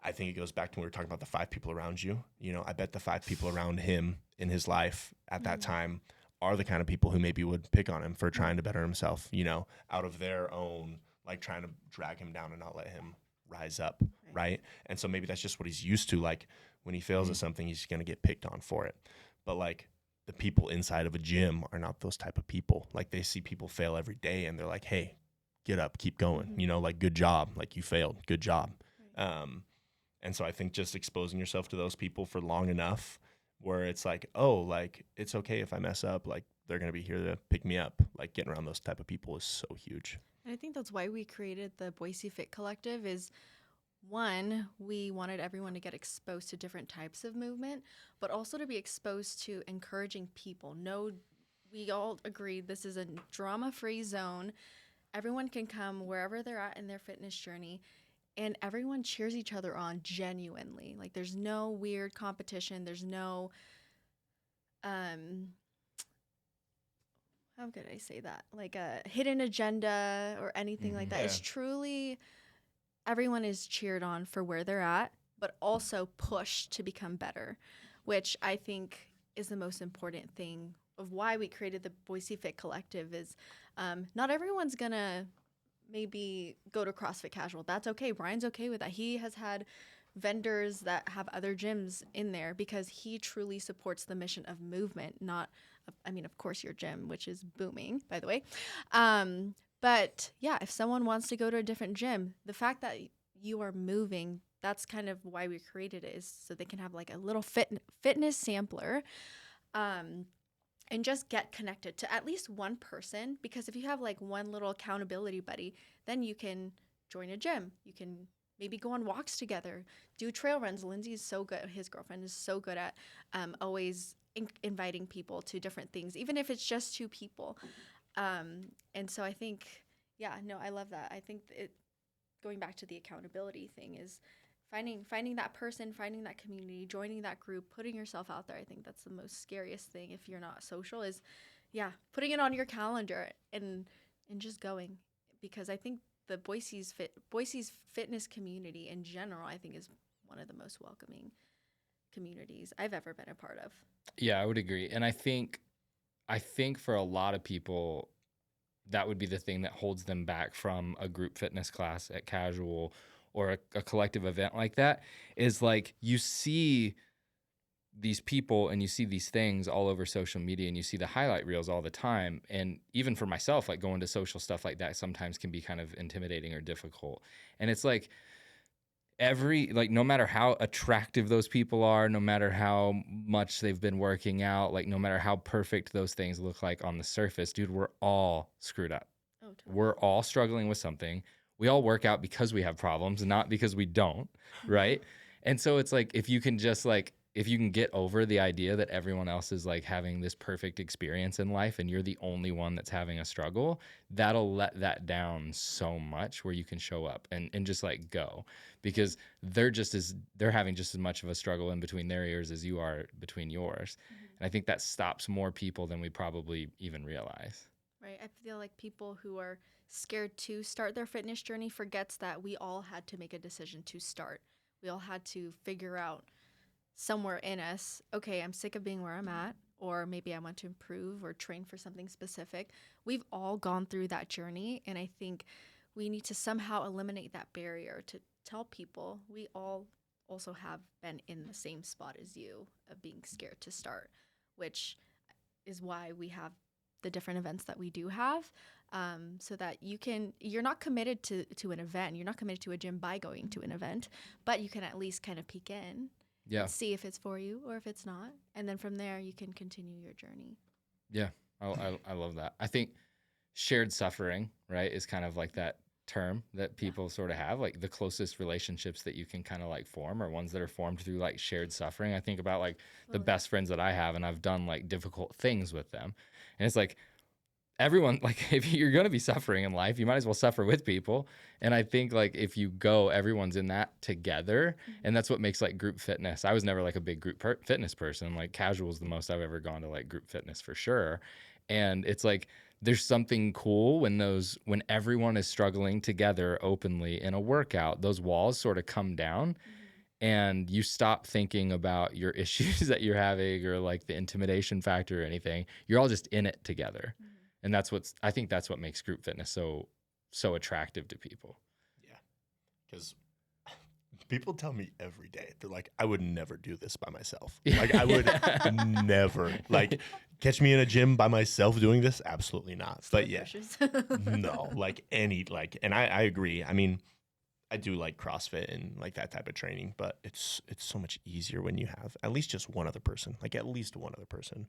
I think it goes back to when we were talking about the 5 people around you. I bet the 5 people around him in his life at that time are the kind of people who maybe would pick on him for trying to better himself, out of their own, like trying to drag him down and not let him rise up, right? And so maybe that's just what he's used to. Like when he fails at something, he's going to get picked on for it. But like the people inside of a gym are not those type of people. Like they see people fail every day and they're like, hey, get up, keep going, like good job, like you failed, good job. And so I think just exposing yourself to those people for long enough where it's like, oh, like it's okay if I mess up, like they're going to be here to pick me up. Like getting around those type of people is so huge. And I think that's why we created the Boise Fit Collective is, one, we wanted everyone to get exposed to different types of movement, but also to be exposed to encouraging people. We all agreed this is a drama-free zone. Everyone can come wherever they're at in their fitness journey, and everyone cheers each other on genuinely. Like there's no weird competition. There's no, how could I say that? Like a hidden agenda or anything like that. Yeah. It's truly, everyone is cheered on for where they're at, but also pushed to become better, which I think is the most important thing of why we created the Boise Fit Collective is not everyone's going to maybe go to CrossFit Casual. That's okay. Brian's okay with that. He has had vendors that have other gyms in there because he truly supports the mission of movement, not, of course, your gym, which is booming, by the way. But yeah, if someone wants to go to a different gym, the fact that you are moving, that's kind of why we created it, is so they can have like a little fitness sampler. And just get connected to at least one person, because if you have like one little accountability buddy, then you can join a gym. You can maybe go on walks together, do trail runs. Lindsay's so good. His girlfriend is so good at always inviting people to different things, even if it's just 2 people. And so I think, Yeah, no, I love that. I think going back to the accountability thing is finding that person, finding that community, joining that group, putting yourself out there. I think that's the most scariest thing if you're not social is, yeah, putting it on your calendar and just going. Because I think the Boise's fitness community in general, I think is one of the most welcoming communities I've ever been a part of. Yeah, I would agree. And I think for a lot of people, that would be the thing that holds them back from a group fitness class at Casual or a collective event like that, is like you see these people and you see these things all over social media and you see the highlight reels all the time. And even for myself, like going to social stuff like that sometimes can be kind of intimidating or difficult. And it's like no matter how attractive those people are, no matter how much they've been working out, like no matter how perfect those things look like on the surface, dude, we're all screwed up. Oh, totally. We're all struggling with something. We all work out because we have problems, not because we don't, right? And so it's like if you can get over the idea that everyone else is like having this perfect experience in life and you're the only one that's having a struggle, that'll let that down so much where you can show up and just like go, because they're having just as much of a struggle in between their ears as you are between yours. And I think that stops more people than we probably even realize. Right. I feel like people who are scared to start their fitness journey forgets that we all had to make a decision to start. We all had to figure out somewhere in us, okay, I'm sick of being where I'm at, or maybe I want to improve or train for something specific. We've all gone through that journey, and I think we need to somehow eliminate that barrier to tell people we all also have been in the same spot as you of being scared to start, which is why we have the different events that we do have, so that you're not committed to an event. You're not committed to a gym by going to an event, but you can at least kind of peek in. Yeah. And see if it's for you or if it's not. And then from there, you can continue your journey. Yeah. I love that. I think shared suffering, right, is kind of like that term that people sort of have, like the closest relationships that you can kind of like form are ones that are formed through like shared suffering. I think about like the best friends that I have, and I've done like difficult things with them. And it's like everyone, like if you're going to be suffering in life, you might as well suffer with people. And I think like if you go, everyone's in that together. And that's what makes like group fitness. I was never like a big group fitness person. Like Casual is the most I've ever gone to like group fitness for sure. And it's like, there's something cool when everyone is struggling together openly in a workout, those walls sort of come down. And you stop thinking about your issues that you're having or like the intimidation factor or anything. You're all just in it together. And I think that's what makes group fitness so attractive to people. Yeah. Because people tell me every day, they're like, I would never do this by myself. Like I would never like catch me in a gym by myself doing this. Absolutely not. But yeah, no, like and I agree. I mean, I do like CrossFit and like that type of training, but it's so much easier when you have at least just one other person, like at least one other person.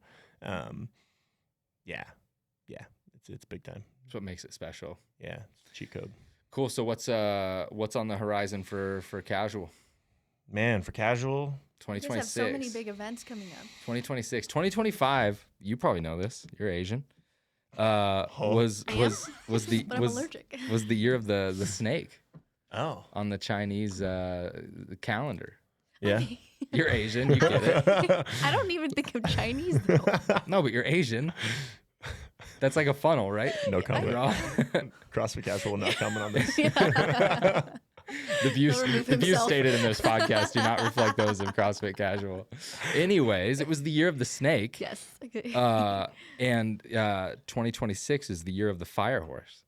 Yeah, it's big time. That's what makes it special. Yeah, cheat code. Cool. So what's on the horizon for Casual? Man, for Casual, 2026. You guys have so many big events coming up. 2026, 2025. You probably know this. You're Asian. Was the But I'm allergic. was the year of the snake oh, on the Chinese calendar. yeah. Okay. You're Asian. You get it. I don't even think I'm Chinese though. No, but you're Asian. That's like a funnel, right? No comment. Raw. CrossFit Casual will not comment on this. The views He'll remove himself. stated in this podcast do not reflect those of CrossFit Casual. Anyways, it was the year of the snake. Yes. Okay. And 2026 is the year of the fire horse.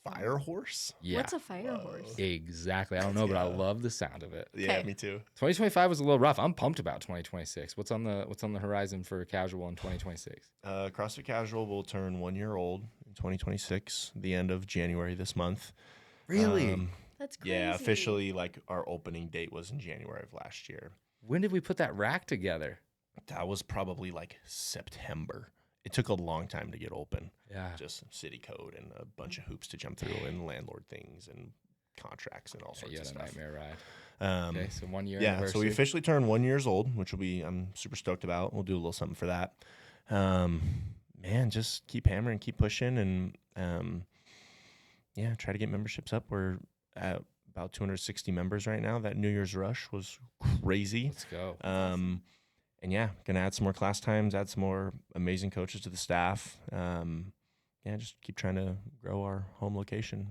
Fire horse? Yeah. What's a fire horse? Exactly. I don't know, but I love the sound of it. Yeah, Okay. me too. 2025 was a little rough. I'm pumped about 2026. What's on the horizon for Casual in 2026? CrossFit Casual will turn 1 year old in 2026, the end of January this month. Really? That's crazy. Yeah, officially, like our opening date was in January of last year. When did we put that rack together? That was probably like September. It took a long time to get open. Yeah. Just city code and a bunch of hoops to jump through and landlord things and contracts and all sorts You of had a stuff. nightmare ride. Okay, so 1 year Yeah, anniversary. so we officially turned 1 year old, which I'm super stoked about. We'll do a little something for that. Man, just keep hammering, keep pushing, and yeah, try to get memberships up. We're at about 260 members right now. That New Year's rush was crazy. Let's go. And yeah, gonna add some more class times, add some more amazing coaches to the staff. Yeah, just keep trying to grow our home location.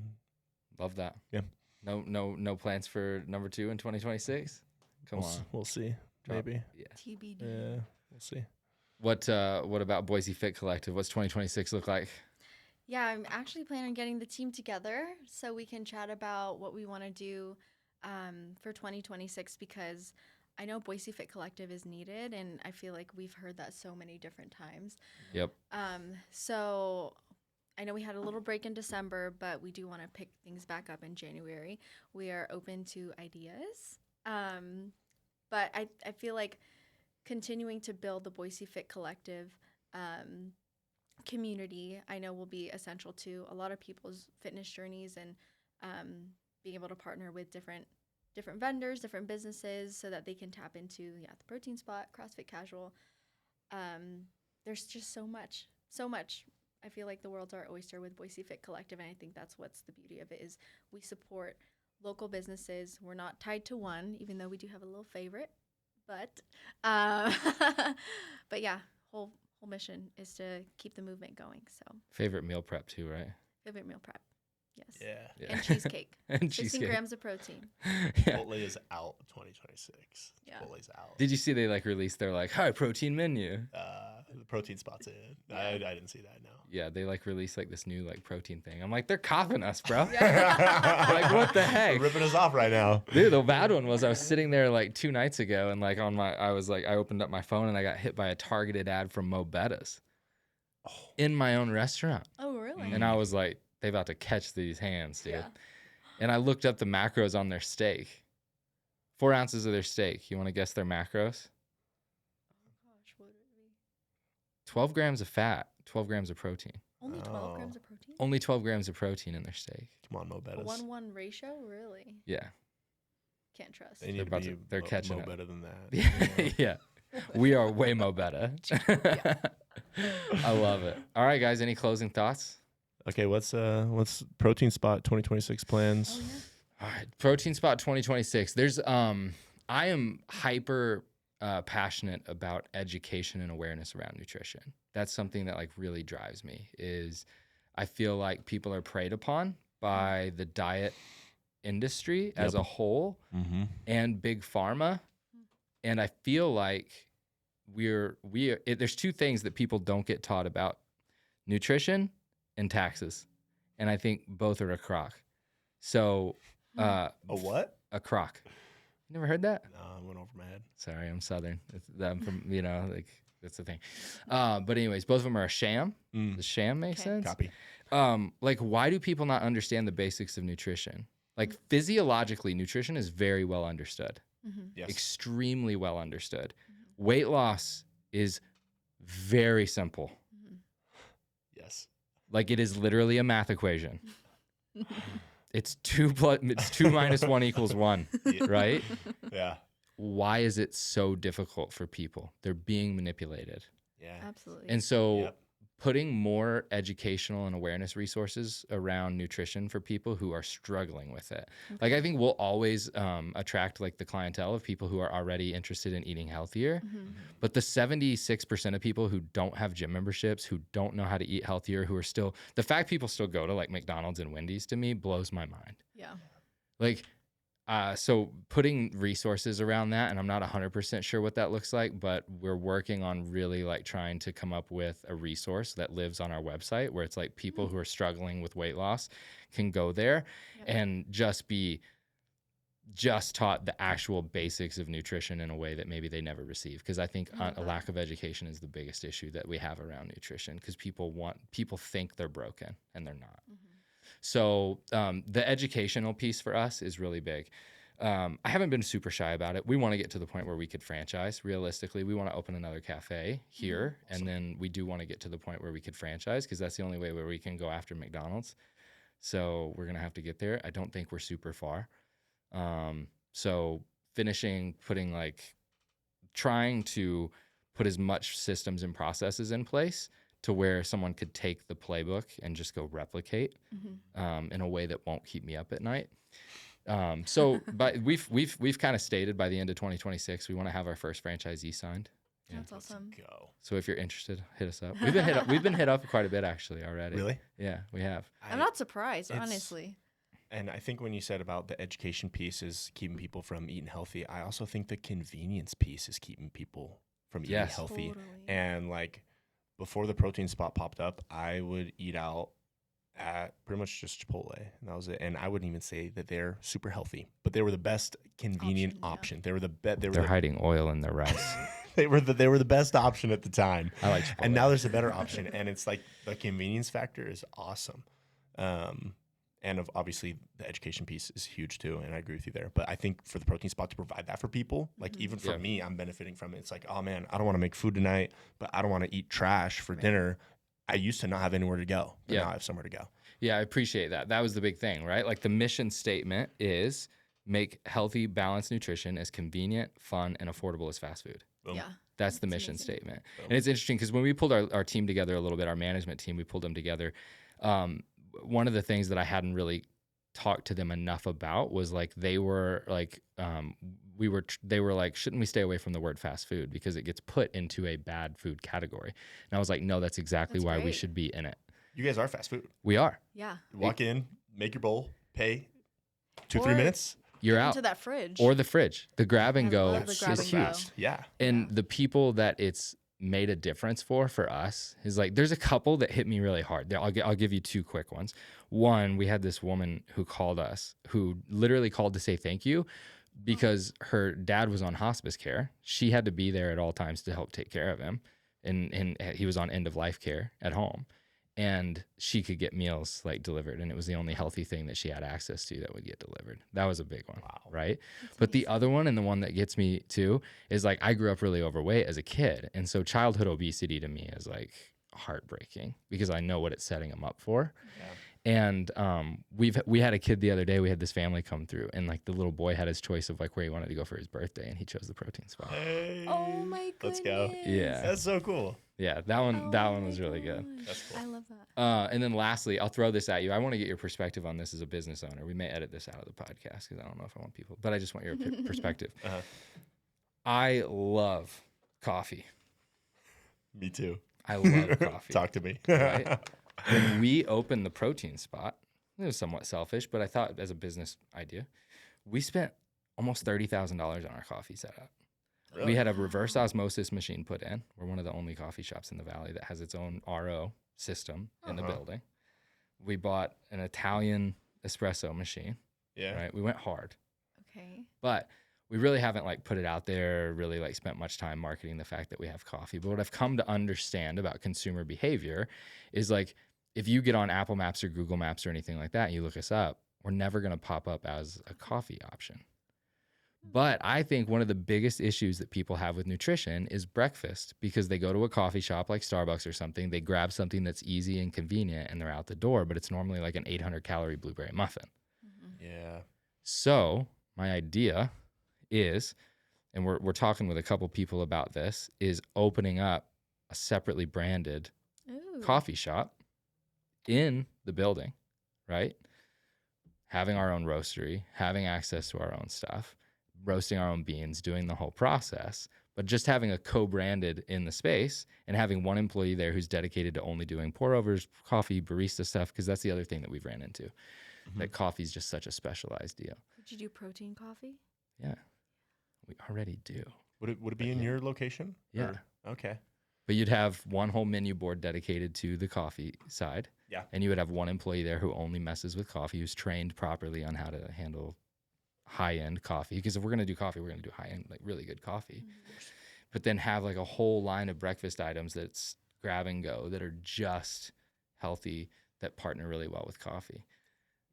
Love that. Yeah. No plans for number 2 in 2026? Come on. We'll see. Maybe. Yeah. TBD. Yeah, we'll see. What about Boise Fit Collective? What's 2026 look like? Yeah, I'm actually planning on getting the team together so we can chat about what we want to do for 2026, because I know Boise Fit Collective is needed, and I feel like we've heard that so many different times. Yep. So I know we had a little break in December, but we do want to pick things back up in January. We are open to ideas. But I feel like continuing to build the Boise Fit Collective community, I know will be essential to a lot of people's fitness journeys, and being able to partner with different vendors, different businesses, so that they can tap into the Protein Spot, CrossFit Casual. There's just so much. I feel like the world's our oyster with Boise Fit Collective, and I think that's what's the beauty of it, is we support local businesses. We're not tied to one, even though we do have a little favorite. But but yeah, whole mission is to keep the movement going. So Favorite meal prep too, right? favorite meal prep, yes. Yeah. And cheesecake. And 16 cheesecake. grams of protein. Yeah. Chipotle is out 2026. Yeah. Chipotle's out. Did you see they like released their like high protein menu? The protein spot's in. I didn't see that, no. Yeah, they like released like this new like protein thing. I'm like, they're copying us, bro. Yeah. Like, what the heck? Ripping us off right now. Dude, the bad one was I was sitting there like 2 nights ago, and like I opened up my phone and I got hit by a targeted ad from Mo Betta's in my own restaurant. Oh, really? And I was like, they about to catch these hands, dude. Yeah. And I looked up the macros on their steak. 4 ounces of their steak. You want to guess their macros? Gosh, what would it be? 12 grams of fat, 12 grams of protein. Only 12 Oh. grams of protein? Only 12 grams of protein in their steak. Come on, Mo A Bettas. 1-1 ratio? Really? Yeah. Can't trust. They need about to to- be they're catching Mo up. better than that. Yeah. Yeah. We are way more better. I love it. All right, guys. Any closing thoughts? Okay, what's Protein Spot 2026 plans? Oh, yeah. All right, Protein Spot 2026. There's I am hyper passionate about education and awareness around nutrition. That's something that like really drives me. Is I feel like people are preyed upon by the diet industry as a whole Mm-hmm. and big pharma, and I feel like there's 2 things that people don't get taught about: nutrition and taxes, and I think both are a crock. So A what? a crock. You never heard that? No, it went over my head. Sorry, I'm Southern. I'm from, like, that's the thing. But anyways, both of them are a sham. The sham makes Okay. sense. Copy. Like, why do people not understand the basics of nutrition? Like, physiologically, nutrition is very well understood. Mm-hmm. Yes. Extremely well understood. Weight loss is very simple. Yes. Like, it is literally a math equation. It's 2 minus 1 equals 1, right? Yeah. Why is it so difficult for people? They're being manipulated. Yeah. Absolutely. And so Yep. putting more educational and awareness resources around nutrition for people who are struggling with it. Like, I think we'll always attract like the clientele of people who are already interested in eating healthier. But the 76% of people who don't have gym memberships, who don't know how to eat healthier, who are still, the fact people still go to like McDonald's and Wendy's, to me blows my mind. Yeah. Like, so putting resources around that, and I'm not 100% sure what that looks like, but we're working on really like trying to come up with a resource that lives on our website where it's like people who are struggling with weight loss can go there and just taught the actual basics of nutrition in a way that maybe they never received. Because I think a lack of education is the biggest issue that we have around nutrition, because people think they're broken and they're not. So the educational piece for us is really big. I haven't been super shy about it. We want to get to the point where we could franchise. Realistically, we want to open another cafe here. And then we do want to get to the point where we could franchise, because that's the only way where we can go after McDonald's. So we're going to have to get there. I don't think we're super far. So trying to put as much systems and processes in place to where someone could take the playbook and just go replicate in a way that won't keep me up at night. But we've kind of stated by the end of 2026, we want to have our first franchisee signed. That's awesome. Go. So if you're interested, hit us up. We've been hit up quite a bit actually already. Really? Yeah, we have. I'm not surprised, honestly. And I think when you said about the education piece is keeping people from eating healthy, I also think the convenience piece is keeping people from eating healthy. Totally. And like before the protein spot popped up, I would eat out at pretty much just Chipotle, and that was it. And I wouldn't even say that they're super healthy, but they were the best convenient option. They were the best. They're hiding oil in their rice. They were the best option at the time. I like Chipotle. And now there's a better option, and it's like the convenience factor is awesome. And obviously the education piece is huge too, and I agree with you there. But I think for the protein spot to provide that for people, like even for me, I'm benefiting from it. It's like, oh man, I don't want to make food tonight, but I don't want to eat trash for dinner. I used to not have anywhere to go, but now I have somewhere to go. Yeah, I appreciate that. That was the big thing, right? Like the mission statement is make healthy, balanced nutrition as convenient, fun, and affordable as fast food. Boom. Yeah. That's the mission statement. Boom. And it's interesting because when we pulled our team together a little bit, our management team, we pulled them together. One of the things that I hadn't really talked to them enough about was like they were like they were like, shouldn't we stay away from the word fast food because it gets put into a bad food category? And I was like, no, that's exactly why we should be in it. You guys are fast food. We are. Yeah. You walk in, make your bowl, pay 2-3 minutes. You're out. Into that fridge. Or the fridge. The grab and go That's is huge. Yeah. And the people that it's made a difference for us is like, there's a couple that hit me really hard. I'll give you 2 quick ones. One, we had this woman who called us, who literally called to say thank you because her dad was on hospice care. She had to be there at all times to help take care of him. And he was on end of life care at home. And she could get meals like delivered, and it was the only healthy thing that she had access to that would get delivered. That was a big one, right? But the other one, and the one that gets me too, is like I grew up really overweight as a kid, and so childhood obesity to me is like heartbreaking because I know what it's setting them up for. Yeah. And we had a kid the other day. We had this family come through, and like the little boy had his choice of like where he wanted to go for his birthday, and he chose the protein spot. Hey, oh my goodness! Let's go! Yeah, that's so cool. Yeah, that one was really good. That's cool. I love that. And then lastly, I'll throw this at you. I want to get your perspective on this as a business owner. We may edit this out of the podcast because I don't know if I want people, but I just want your perspective. I love coffee. Me too. I love coffee. Talk to me. Right? When we opened the protein spot, it was somewhat selfish, but I thought as a business idea, we spent almost $30,000 on our coffee setup. Really? We had a reverse osmosis machine put in. We're one of the only coffee shops in the valley that has its own RO system in the building. We bought an Italian espresso machine. Yeah. Right. We went hard. Okay. But we really haven't like put it out there, really like spent much time marketing the fact that we have coffee. But what I've come to understand about consumer behavior is like if you get on Apple Maps or Google Maps or anything like that and you look us up, we're never going to pop up as a coffee option. But I think one of the biggest issues that people have with nutrition is breakfast because they go to a coffee shop like Starbucks or something, they grab something that's easy and convenient and they're out the door, but it's normally like an 800-calorie blueberry muffin. Mm-hmm. Yeah. So my idea is, and we're talking with a couple people about this, is opening up a separately branded coffee shop in the building, right? Having our own roastery, having access to our own stuff, roasting our own beans, doing the whole process, but just having a co-branded in the space and having one employee there who's dedicated to only doing pour-overs, coffee, barista stuff, because that's the other thing that we've ran into, that coffee is just such a specialized deal. Would you do protein coffee? Yeah, we already do. Would it be in your location? Yeah. Or? Okay. But you'd have one whole menu board dedicated to the coffee side. Yeah. And you would have one employee there who only messes with coffee, who's trained properly on how to handle high-end coffee. Because if we're going to do coffee, we're going to do high-end, like really good coffee. But then have like a whole line of breakfast items that's grab and go that are just healthy that partner really well with coffee.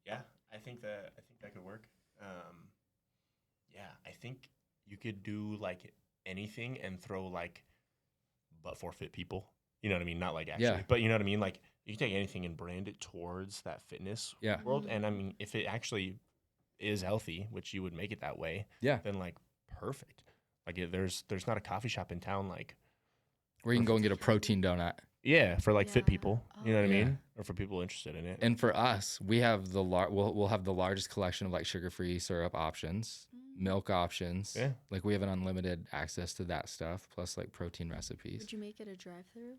Yeah, I think that could work. I think you could do like anything and throw like but forfeit people. You know what I mean? Not like actually, but you know what I mean? Like you can take anything and brand it towards that fitness world. And I mean, if it actually is healthy, which you would make it that way, then like perfect. Like there's not a coffee shop in town like where you can go and get a protein donut. Yeah, for like fit Yeah. people. You know what I Yeah. mean? Or for people interested in it. And for us, we have we'll have the largest collection of like sugar-free syrup options, milk options. Yeah. Like we have an unlimited access to that stuff, plus like protein recipes. Would you make it a drive-through?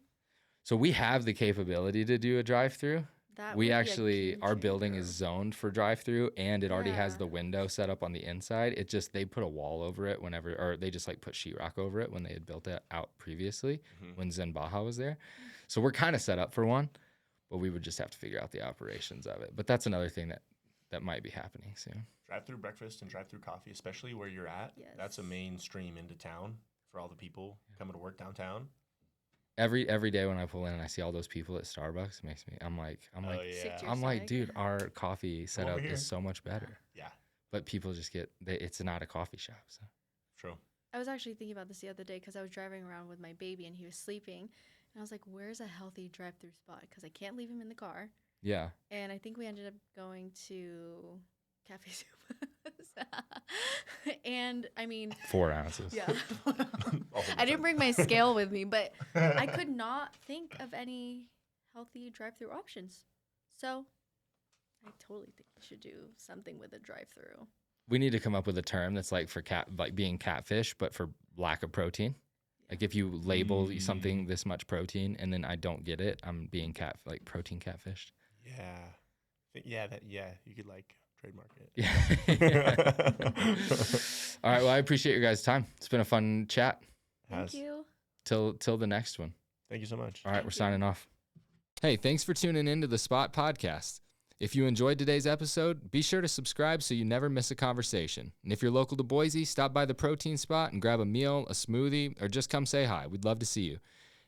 So we have the capability to do a drive-through. That We would be a actually, game our building is changer. zoned for drive-through, and it already has Yeah. the window set up on the inside. It just, they put a wall over it whenever, or they just like put sheetrock over it when they had built it out previously when Zen Baja was there. So we're kind of set up for one, but we would just have to figure out the operations of it. But that's another thing that might be happening soon. Drive-through breakfast and drive-through coffee, especially where you're at. Yes. That's a mainstream into town for all the people coming to work downtown. Every day when I pull in and I see all those people at Starbucks, it makes me, I'm like, Sick to your I'm like, stomach. dude, our coffee setup here. is so much better. Yeah, But people just it's not a coffee shop. So. true. I was actually thinking about this the other day because I was driving around with my baby and he was sleeping. And I was like, where's a healthy drive-through spot? Because I can't leave him in the car. Yeah. And I think we ended up going to Cafe Zupas. And I mean, 4 ounces. yeah. I didn't bring my scale with me, but I could not think of any healthy drive-through options. So I totally think we should do something with a drive-through. We need to come up with a term that's like for like being catfish, but for lack of protein. Like if you label something this much protein and then I don't get it, I'm being protein catfished. Yeah, you could like trademark it. Yeah. All right. Well, I appreciate your guys' time. It's been a fun chat. Thank you. Till the next one. Thank you so much. All right. Thank We're you. signing off. Hey, thanks for tuning in to the Spot Podcast. If you enjoyed today's episode, be sure to subscribe so you never miss a conversation. And if you're local to Boise, stop by the Protein Spot and grab a meal, a smoothie, or just come say hi. We'd love to see you.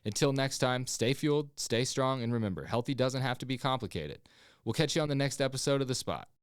Until next time, stay fueled, stay strong, and remember, healthy doesn't have to be complicated. We'll catch you on the next episode of The Spot.